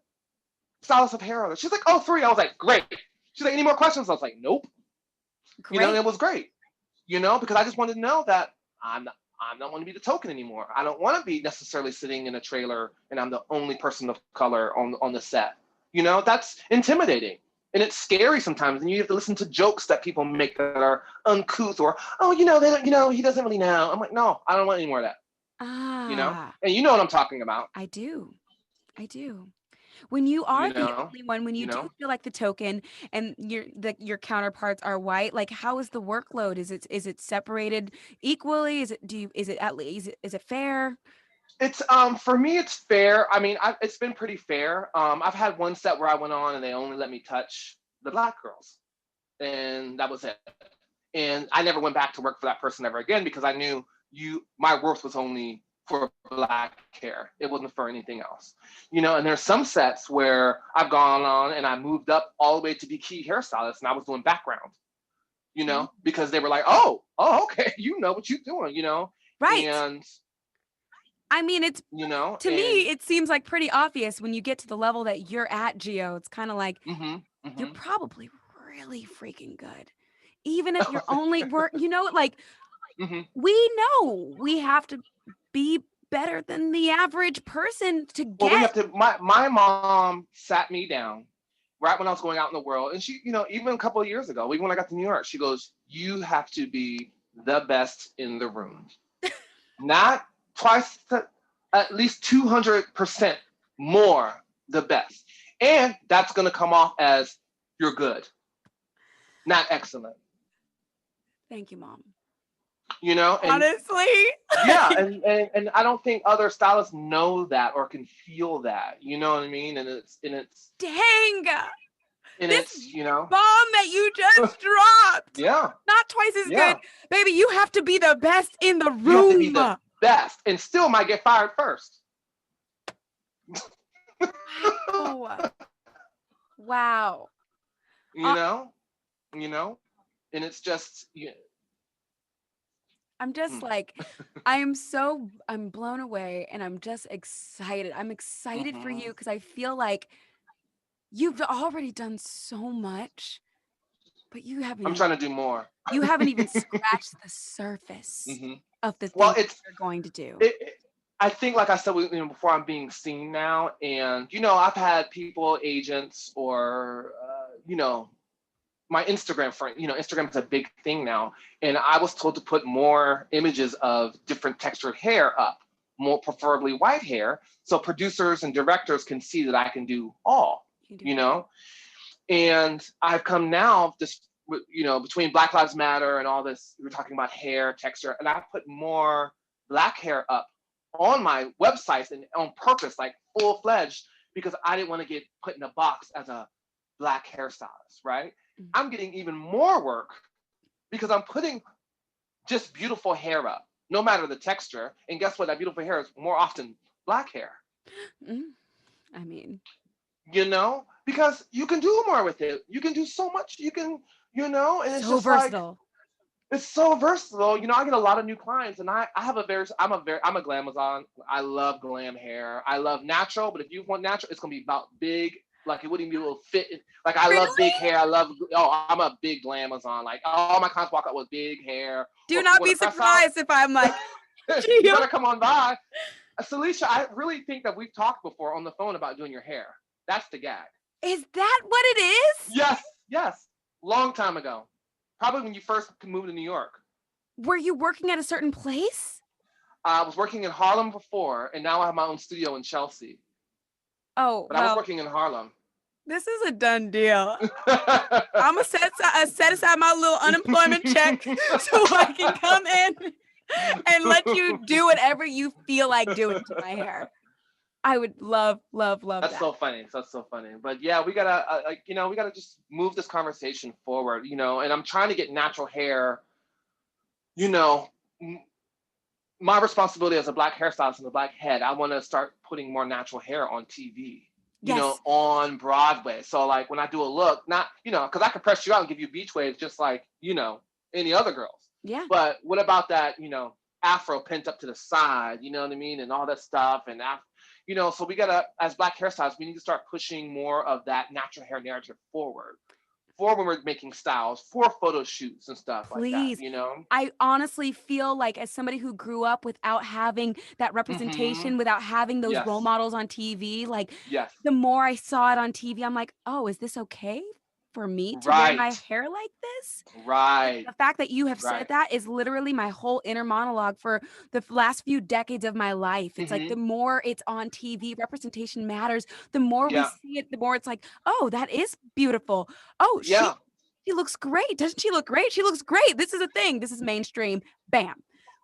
stylists of hair are there? She's like, oh, 3. I was like, great. She's like, any more questions? I was like, nope. Great. And it was great. Because I just wanted to know that I don't want to be the token anymore. I don't want to be necessarily sitting in a trailer and I'm the only person of color on the set. That's intimidating. And it's scary sometimes. And you have to listen to jokes that people make that are uncouth, or, oh, they don't, he doesn't really know. I'm like, no, I don't want any more of that. And you know what I'm talking about. I do. When you are the only one, when you do feel like the token and your counterparts are white, like, how is the workload? Is it separated equally? Is it fair? It's for me, it's fair. I mean, it's been pretty fair. I've had one set where I went on and they only let me touch the black girls, and that was it. And I never went back to work for that person ever again, because I knew my worth was only for black hair. It wasn't for anything else. And there's some sets where I've gone on and I moved up all the way to be key hairstylist, and I was doing background, because they were like, oh, okay, you know what you're doing, Right. And I mean, it's, to me, it seems like pretty obvious when you get to the level that you're at, Geo. It's kind of like, you're probably really freaking good. Even if you're only we know we have to be better than the average person to get. Well, we have to. My mom sat me down right when I was going out in the world, and she, even a couple of years ago, even when I got to New York, she goes, "You have to be the best in the room, not twice, at least 200% more the best, and that's going to come off as you're good, not excellent." Thank you, Mom. And, honestly, yeah, and I don't think other stylists know that or can feel that. You know what I mean? And it's dang. And this it's bomb that you just dropped. Yeah. Not twice as good, baby. You have to be the best in the room. You have to be the best and still might get fired first. Wow. Wow. You know, and it's just, I'm just like, I'm blown away and I'm just excited. I'm excited for you because I feel like you've already done so much, but you haven't I'm trying to do more. You haven't even scratched the surface of the Well, things you're going to do. I think, like I said, before, I'm being seen now, and I've had people, agents, or my Instagram friend. Instagram is a big thing now, and I was told to put more images of different textured hair up, more preferably white hair, so producers and directors can see that I can do all. And I've come now just between Black Lives Matter and all this, we're talking about hair texture, and I put more black hair up on my websites and on purpose, like full-fledged, because I didn't want to get put in a box as a black hairstylist, right? I'm getting even more work because I'm putting just beautiful hair up, no matter the texture. And guess what? That beautiful hair is more often black hair. I mean, because you can do more with it. You can do so much. You can, and it's so just versatile. Like, it's so versatile. I get a lot of new clients, and I'm a glamazon. I love glam hair. I love natural, but if you want natural, it's gonna be about big. Like, it wouldn't be a little fit. Like, I love big hair. I'm a big glamazon. Like, all my clients walk out with big hair. Do not be surprised if I'm like, you better come on by. Salisha, I really think that we've talked before on the phone about doing your hair. That's the gag. Is that what it is? Yes. Long time ago. Probably when you first moved to New York. Were you working at a certain place? I was working in Harlem before, and now I have my own studio in Chelsea. Oh, but I was working in Harlem. This is a done deal. I'm going to set aside my little unemployment check so I can come in and let you do whatever you feel like doing to my hair. I would love that. That's so funny. But yeah, we gotta just move this conversation forward, and I'm trying to get natural hair. My responsibility as a black hairstylist and a black head, I want to start putting more natural hair on TV, on Broadway. So like when I do a look, not, because I can press you out and give you beach waves just like, any other girls. Yeah. But what about that, afro pent up to the side, you know what I mean? And all that stuff. And so we gotta, as black hairstylists, we need to start pushing more of that natural hair narrative forward for when we're making styles, for photo shoots and stuff like that, I honestly feel like, as somebody who grew up without having that representation, without having those role models on TV, like the more I saw it on TV, I'm like, oh, is this okay for me to wear my hair like this? Right. The fact that you have said that is literally my whole inner monologue for the last few decades of my life. It's like, the more it's on TV, representation matters. The more we see it, the more it's like, oh, that is beautiful. Oh, she looks great. Doesn't she look great? She looks great. This is a thing. This is mainstream. Bam.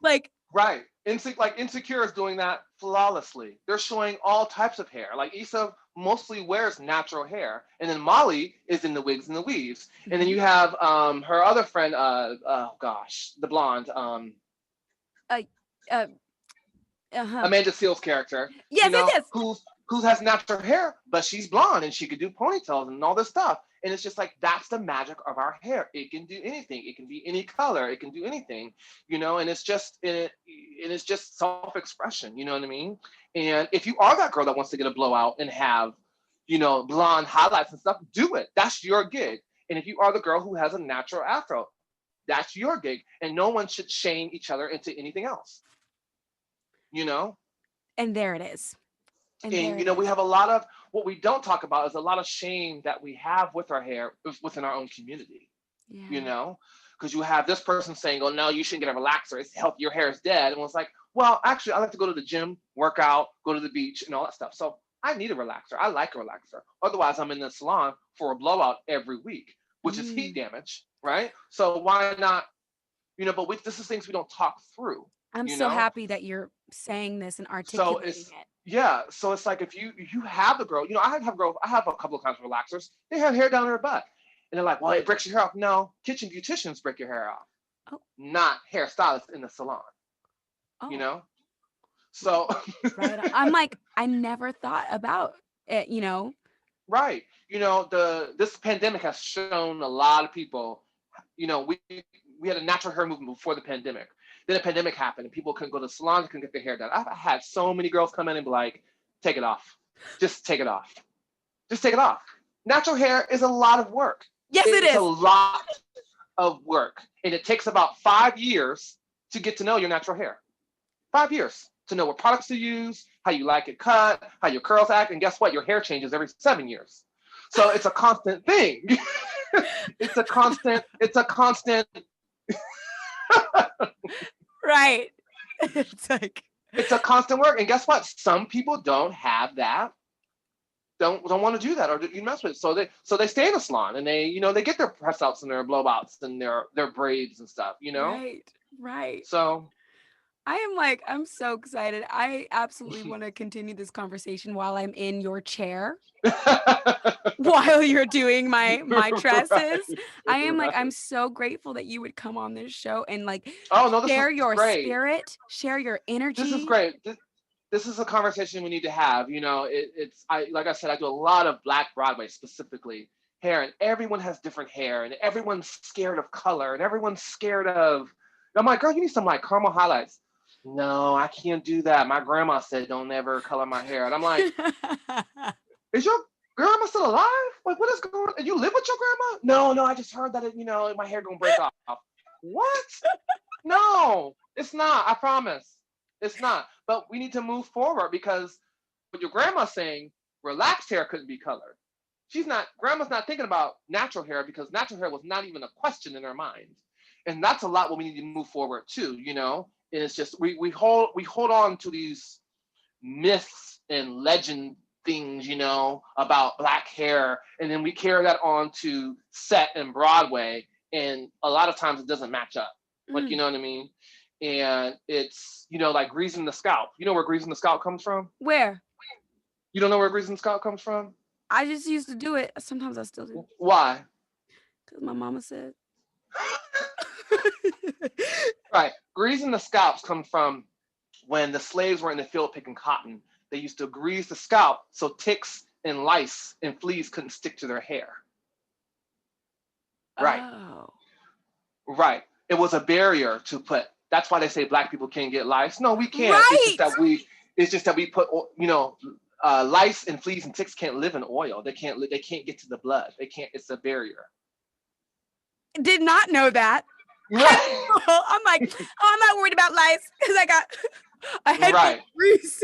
Like, right. Insecure is doing that flawlessly. They're showing all types of hair. Like, Issa mostly wears natural hair, and then Molly is in the wigs and the weaves. And then you have her other friend, the blonde, Amanda Seal's character. Yes. Who has natural hair, but she's blonde and she could do ponytails and all this stuff. And it's just like, that's the magic of our hair. It can do anything. It can be any color. It can do anything, and it's just self-expression, you know what I mean? And if you are that girl that wants to get a blowout and have, blonde highlights and stuff, do it. That's your gig. And if you are the girl who has a natural afro, that's your gig. And no one should shame each other into anything else, And there it is. And we have a lot of, what we don't talk about is a lot of shame that we have with our hair within our own community, because you have this person saying, oh, no, you shouldn't get a relaxer. It's healthy. Your hair is dead. And it's like, well, actually, I like to go to the gym, work out, go to the beach and all that stuff. So I need a relaxer. I like a relaxer. Otherwise, I'm in the salon for a blowout every week, which is heat damage, right? So why not, but this is things we don't talk through. I'm so happy that you're saying this and articulating it. Yeah, so it's like, if you have the girl, I have a couple of kinds of relaxers. They have hair down their butt, and they're like, well, it breaks your hair off. No, kitchen beauticians break your hair off, not hairstylists in the salon. So Right. I'm like, I never thought about it, right. This pandemic has shown a lot of people, we had a natural hair movement before the pandemic. Then the pandemic happened and people couldn't go to salons, couldn't get their hair done. I've had so many girls come in and be like, take it off. Just take it off. Just take it off. Natural hair is a lot of work. Yes, it It's a is. lot of work. And it takes about 5 years to get to know your natural hair. 5 years to know what products to use, how you like it cut, how your curls act. And guess what? Your hair changes every 7 years. So it's a constant thing. it's a constant. Right. It's like, It's a constant work. And guess what? Some people don't have that. Don't want to do that, or you mess with it. So they stay in the salon and they get their press outs and their blowouts and their braids and stuff. Right. So I'm so excited. I absolutely want to continue this conversation while I'm in your chair, while you're doing my tresses. I'm so grateful that you would come on this show and share your spirit, share your energy. This is great. This is a conversation we need to have. Like I said, I do a lot of Black Broadway, specifically hair, and everyone has different hair, and everyone's scared of color, and everyone's scared of. I'm like, girl, you need some caramel highlights. No, I can't do that. My grandma said don't ever color my hair. And I'm like, is your grandma still alive? Like, what is going on? You live with your grandma? No, I just heard that my hair gonna break off. What? No, it's not. I promise. It's not. But we need to move forward because what your grandma's saying, relaxed hair couldn't be colored. Grandma's not thinking about natural hair because natural hair was not even a question in her mind. And that's a lot what we need to move forward too, And it's just we hold on to these myths and legend things, about Black hair, and then we carry that on to set and Broadway, and a lot of times it doesn't match up. You know what I mean? And it's like greasing the scalp. You know where greasing the scalp comes from? Where? You don't know where greasing the scalp comes from? I just used to do it. Sometimes I still do. Why? Because my mama said. Right. Greasing the scalps come from when the slaves were in the field picking cotton. They used to grease the scalp so ticks and lice and fleas couldn't stick to their hair. Right. Oh. Right. It was a barrier to put. That's why they say Black people can't get lice. No, we can't. Right. It's just that we put, lice and fleas and ticks can't live in oil. They can't get to the blood. They can't. It's a barrier. Did not know that. Right. I'm like, I'm not worried about lice because I got a head of grease.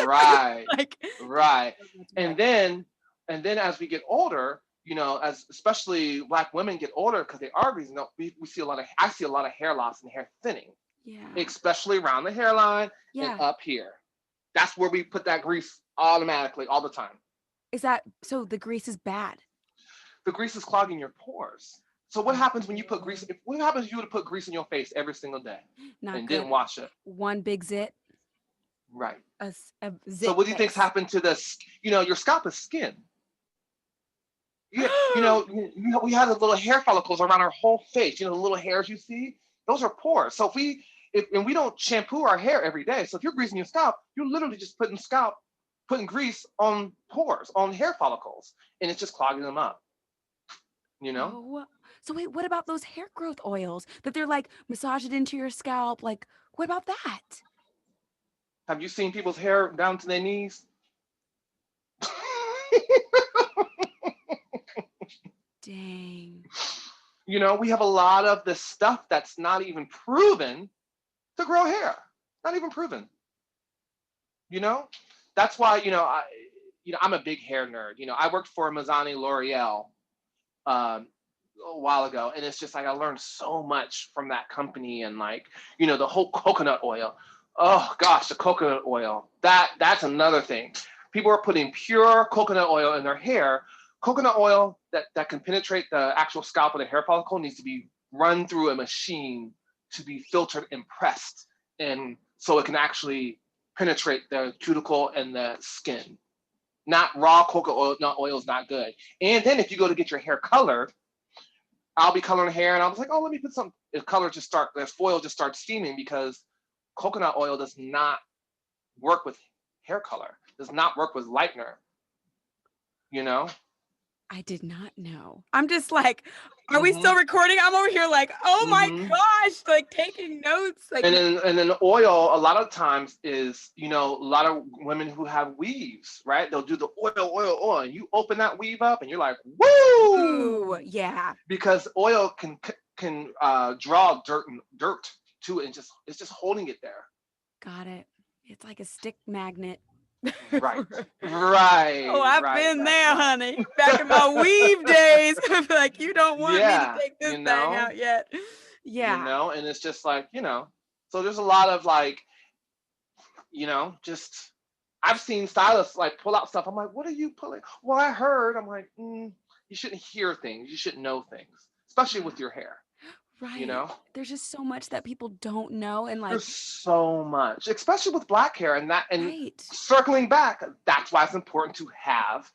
Right. Right. And then as we get older, as especially Black women get older because they are greasing, we see I see a lot of hair loss and hair thinning. Yeah. Especially around the hairline and up here. That's where we put that grease automatically all the time. So the grease is bad? The grease is clogging your pores. So what happens when you put grease? What happens if you were to put grease in your face every single day didn't wash it? One big zit. Right. A zit. So what do you think's happened to this? Your scalp is skin. We have the little hair follicles around our whole face. The little hairs you see, those are pores. So if we don't shampoo our hair every day, so if you're greasing your scalp, you're literally just putting grease on pores, on hair follicles, and it's just clogging them up. Oh. So wait, what about those hair growth oils that they're massage it into your scalp? What about that? Have you seen people's hair down to their knees? Dang. We have a lot of this stuff that's not even proven to grow hair. Not even proven. That's why, I'm a big hair nerd. I worked for Mazzani L'Oreal a while ago, and it's just I learned so much from that company, and the whole coconut oil. Oh gosh, the coconut oil. That's another thing. People are putting pure coconut oil in their hair. Coconut oil that can penetrate the actual scalp of the hair follicle needs to be run through a machine to be filtered and pressed, and so it can actually penetrate the cuticle and the skin. Not raw coconut oil is not good. And then if you go to get your hair colored, I'll be coloring hair and I was like, oh, let me put some color the foil just starts steaming because coconut oil does not work with hair color, does not work with lightener, you know? I did not know. I'm just like, are we Mm-hmm. still recording? I'm over here like, oh my Mm-hmm. gosh, like taking notes. Like, And then oil a lot of times is, a lot of women who have weaves, right? They'll do the oil, and you open that weave up and you're like, ooh, woo! yeah. Because oil can draw dirt to it, and it's just holding it there. Got it. It's like a stick magnet. Right. Right. Oh, I've Right. been Right. there, Right. honey. Back in my weave days. I'm like, you don't want me to Yeah. take this thing out yet. Yeah. And it's just like, so there's a lot of like, just I've seen stylists like pull out stuff. I'm like, what are you pulling? Well, I heard. I'm like, you shouldn't hear things. You shouldn't know things, especially with your hair. Right. There's just so much that people don't know. And like, There's so much, especially with black hair. And right. circling back, that's why it's important to have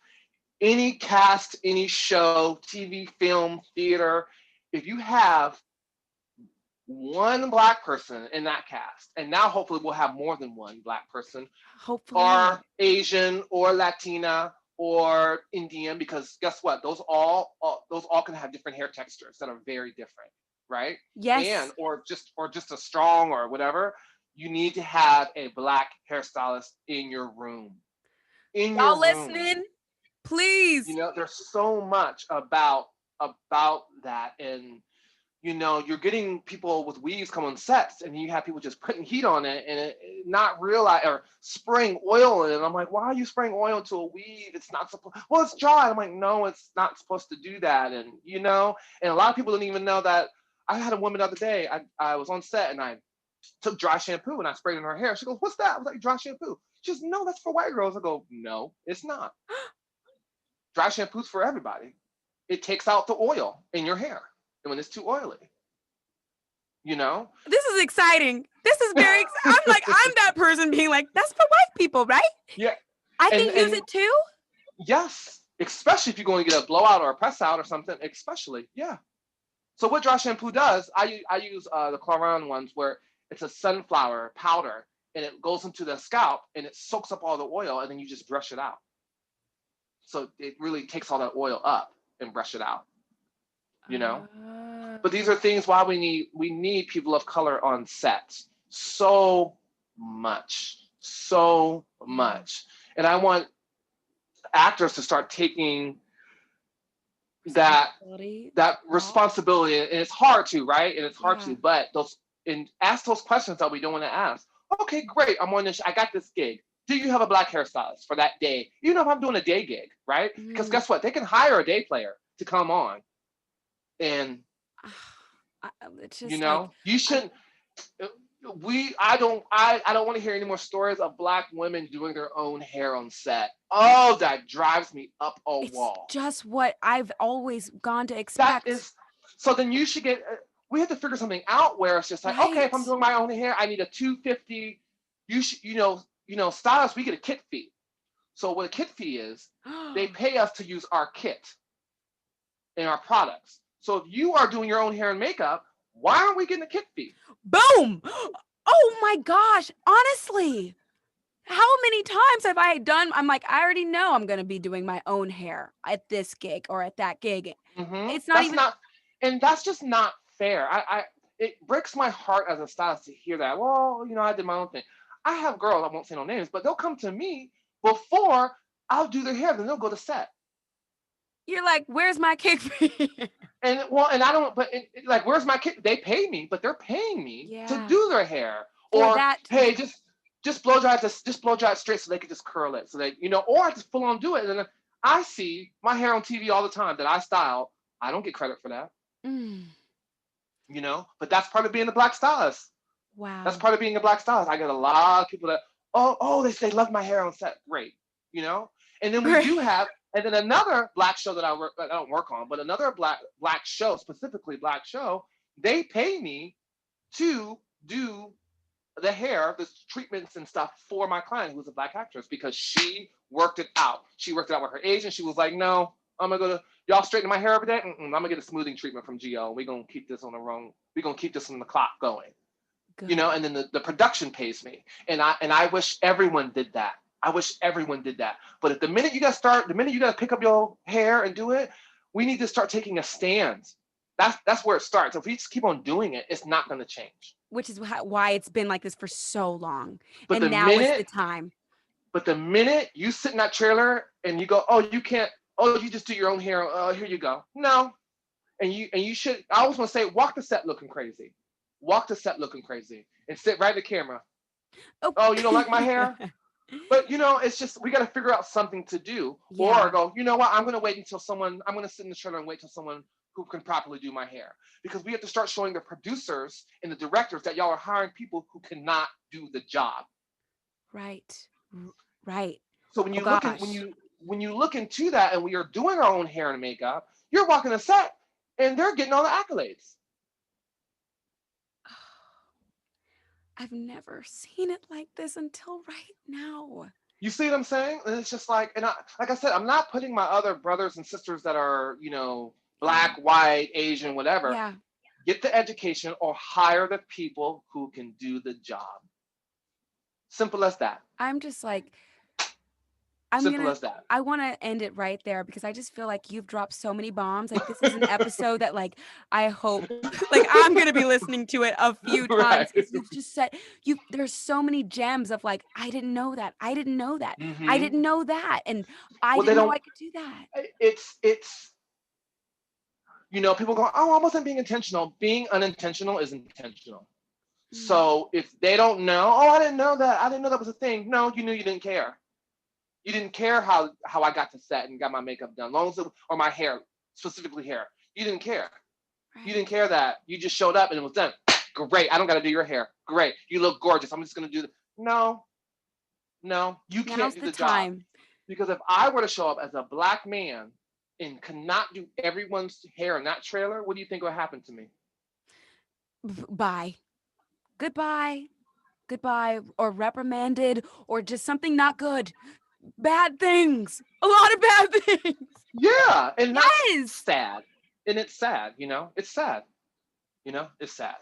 any cast, any show, TV, film, theater. If you have one black person in that cast, and now hopefully we'll have more than one black person, hopefully, or Asian or Latina or Indian, because guess what? Those all can have different hair textures that are very different, right? yes. And or just a strong or whatever. You need to have a black hairstylist in your room. Y'all listening? Please. There's so much about that, and you're getting people with weaves come on sets, and you have people just putting heat on it and not realize, or spraying oil in it. I'm like, why are you spraying oil into a weave? It's not supposed. Well, it's dry. I'm like, no, it's not supposed to do that. And and a lot of people don't even know that. I had a woman the other day. I was on set and I took dry shampoo and I sprayed it in her hair. She goes, "What's that?" I was like, "Dry shampoo." She goes, "No, that's for white girls." I go, "No, it's not. Dry shampoo's for everybody. It takes out the oil in your hair, and when it's too oily, This is exciting. This is very I'm like, I'm that person being like, that's for white people, right? Yeah. I can use it too? Yes. Especially if you're going to get a blowout or a press out or something, especially. Yeah. So what dry shampoo does, I use the Claron ones where it's a sunflower powder and it goes into the scalp and it soaks up all the oil and then you just brush it out. So it really takes all that oil up and brush it out. But these are things why we need people of color on sets so much. And I want actors to start taking that responsibility, and it's hard to, right? And it's hard to, but ask those questions that we don't want to ask. Okay, great. I'm on this. I got this gig. Do you have a black hairstylist for that day? Even if I'm doing a day gig, right? Because guess what? They can hire a day player to come on, and it's just you shouldn't. I don't want to hear any more stories of black women doing their own hair on set. Oh, that drives me up a wall. Just what I've always gone to expect. So then you should get. We have to figure something out where it's just like, okay, if I'm doing my own hair, I need a $250. You should, stylists, we get a kit fee. So what a kit fee is, they pay us to use our kit and our products. So if you are doing your own hair and makeup, why aren't we getting a kit fee? Boom! Oh my gosh, honestly. How many times have I done? I'm like, I already know I'm going to be doing my own hair at this gig or at that gig. Mm-hmm. It's not and that's just not fair. It breaks my heart as a stylist to hear that. Well, I did my own thing. I have girls, I won't say no names, but they'll come to me before I'll do their hair, then they'll go to set. You're like, where's my kit fee? And I don't, but like, where's my kit? They pay me, but they're paying me to do their hair. Or hey, just blow dry it straight so they can just curl it. So they, or I just full on do it. And then I see my hair on TV all the time that I style. I don't get credit for that. But that's part of being a black stylist. Wow. That's part of being a black stylist. I get a lot of people that, they love my hair on set. Great. And then we do have, and then another black show that I don't work on, but another black show, specifically black show, they pay me to do the hair, the treatments and stuff for my client who's a black actress because she worked it out. She worked it out with her agent. She was like, no, I'm going to go to, y'all straighten my hair every day? I'm going to get a smoothing treatment from Geo. We're going to keep this on the clock going. Good. You know, and then the production pays me. And I wish everyone did that. I wish everyone did that. But at the minute you got to pick up your hair and do it, we need to start taking a stand. That's where it starts. If we just keep on doing it, it's not going to change. Which is why it's been like this for so long. But and now is the time. But the minute you sit in that trailer and you go, oh, you can't, oh, you just do your own hair. Oh, here you go. No. And you should, I always want to say, walk the set looking crazy. Walk the set looking crazy and sit right in the camera. Oh, you don't like my hair? But, you know, it's just, we got to figure out something to do. Yeah. Or go, you know what? I'm going to wait until someone, I'm going to sit in the trailer and wait till someone who can properly do my hair. Because we have to start showing the producers and the directors that y'all are hiring people who cannot do the job. Right. Right. So when you when you look into that and we are doing our own hair and makeup, you're walking the set and they're getting all the accolades. I've never seen it like this until right now. You see what I'm saying? And it's just like, and like I said, I'm not putting my other brothers and sisters that are, you know, Black, white, Asian, whatever. Yeah. Get the education or hire the people who can do the job. Simple as that. I'm just like, I want to end it right there because I just feel like you've dropped so many bombs. Like this is an episode that like, I hope like I'm going to be listening to it a few times. Right. You've just said there's so many gems of like, I didn't know that. I didn't know that. Mm-hmm. I didn't know that. And I didn't know I could do that. It's, you know, people go, oh, I wasn't being intentional. Being unintentional is intentional. Mm-hmm. So if they don't know, oh, I didn't know that. I didn't know that was a thing. No, you knew you didn't care. You didn't care how I got to set and got my makeup done, long as or my hair, specifically hair. You didn't care. Right. You didn't care that. You just showed up and it was done. Great. I don't got to do your hair. Great. You look gorgeous. I'm just going to do No, you can't do the job. Because if I were to show up as a Black man and cannot do everyone's hair in that trailer, what do you think would happen to me? Bye. Goodbye, or reprimanded, or just something not good. Bad things. A lot of bad things. Yeah. And that's sad. And it's sad, you know? It's sad. You know? It's sad.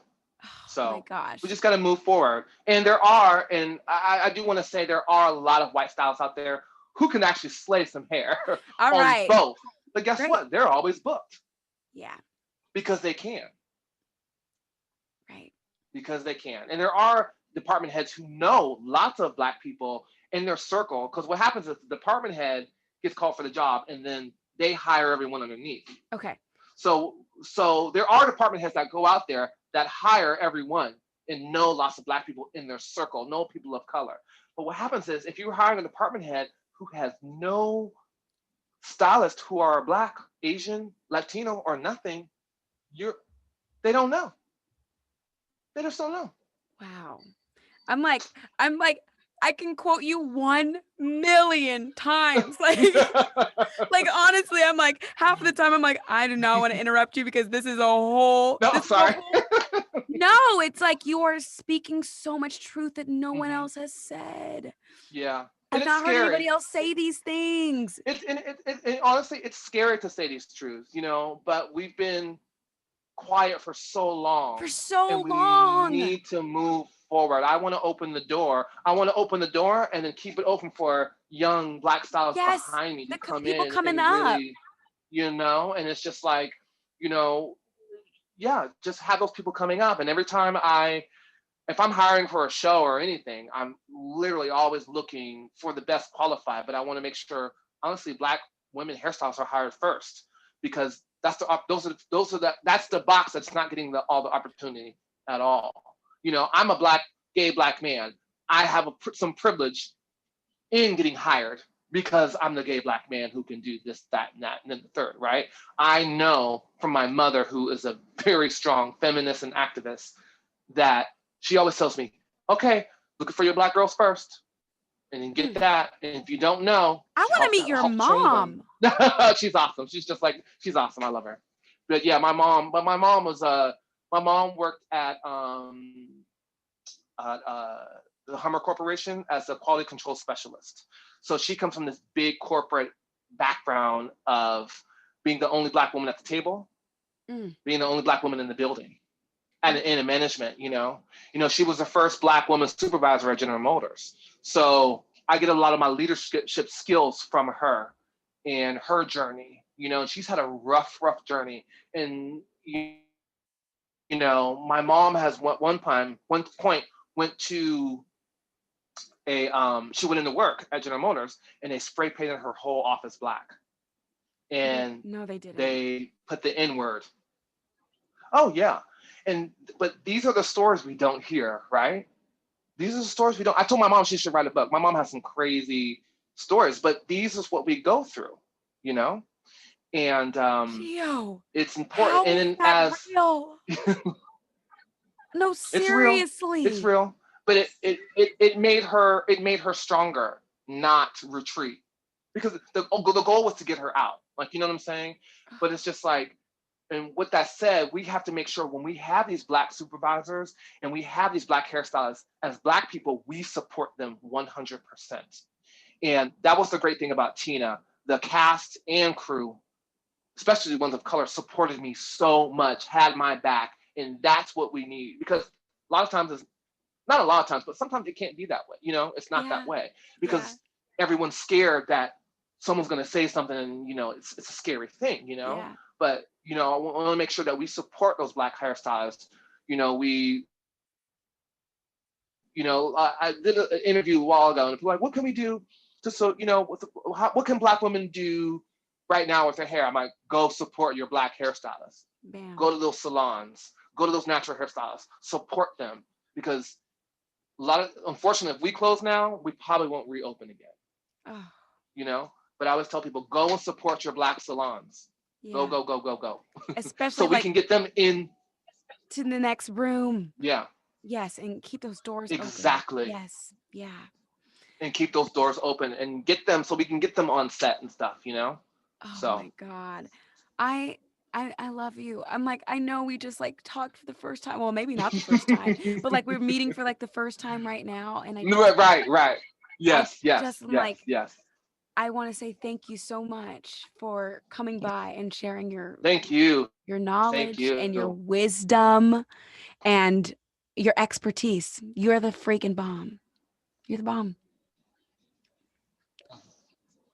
So my gosh. We just got to move forward. And there are, and I do want to say there are a lot of white stylists out there who can actually slay some hair on both. But guess what? They're always booked. Yeah. Because they can. Right. Because they can. And there are department heads who know lots of Black people in their circle, because what happens is the department head gets called for the job and then they hire everyone underneath. Okay. So there are department heads that go out there that hire everyone and know lots of Black people in their circle, know people of color. But what happens is if you're hiring a department head who has no stylists who are Black, Asian, Latino, or nothing, they don't know. They just don't know. Wow. I'm like, I can quote you 1 million times. Like honestly, I'm like, half of the time I'm like, I do not want to interrupt you because this is a whole. No, sorry. No, it's like you are speaking so much truth that no one else has said. Yeah. I've not heard anybody else say these things. It honestly, it's scary to say these truths, you know, but we've been quiet for so long. We need to move forward. I want to open the door. And then keep it open for young Black stylists behind me to come in. People coming up. Really, you know, and it's just like, you know, yeah, just have those people coming up. And every time if I'm hiring for a show or anything, I'm literally always looking for the best qualified, but I want to make sure, honestly, Black women hairstylists are hired first, because that's the box that's not getting all the opportunity at all. You know, I'm a gay Black man. I have some privilege in getting hired because I'm the gay Black man who can do this, that, and that, and then the third, right? I know from my mother, who is a very strong feminist and activist, that she always tells me, okay, looking for your Black girls first. And then get that. And if you don't know, I want to meet your mom. She's awesome. She's awesome. I love her. But yeah, my mom worked at the Hummer Corporation as a quality control specialist. So she comes from this big corporate background of being the only Black woman at the table, being the only Black woman in the building in management, she was the first Black woman supervisor at General Motors. So I get a lot of my leadership skills from her and her journey, and she's had a rough journey. And, my mom has one point went to she went into work at General Motors and they spray painted her whole office black. And no, they didn't. They put the N-word. Oh yeah. But these are the stories we don't hear, right? These are the stories we don't. I told my mom she should write a book. My mom has some crazy stories, but these is what we go through, and Geo, it's important. how And is then that real? No, seriously. It's real. But it made her stronger, not retreat, because the goal was to get her out. Like, you know what I'm saying? But it's just like, and with that said, we have to make sure when we have these Black supervisors and we have these Black hairstylists, as Black people, we support them 100%. And that was the great thing about Tina. The cast and crew, especially the ones of color, supported me so much, had my back. And that's what we need. Because a lot of times, not a lot of times, but sometimes it can't be that way. It's not that way. Because everyone's scared that someone's going to say something and, it's a scary thing, Yeah. But, I want to make sure that we support those Black hairstylists. I did an interview a while ago, and people were like, what can we do what can Black women do right now with their hair? I'm like, go support your Black hairstylists. Bam. Go to those salons. Go to those natural hairstylists. Support them. Because unfortunately, if we close now, we probably won't reopen again. Oh. But I always tell people, go and support your Black salons. Yeah. Go. Especially so we can get them in to the next room. Yeah. Yes, and keep those doors exactly. open. Yes. Yeah. And keep those doors open and get them so we can get them on set and stuff, Oh my God. I love you. I'm like, I know we just like talked for the first time. Well, maybe not the first time, but like we're meeting for like the first time right now. And right. Yes. I want to say thank you so much for coming by and sharing your knowledge and your wisdom and your expertise. You're the freaking bomb. You're the bomb.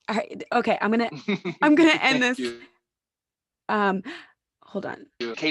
All right. Okay. I'm gonna end this. Hold on.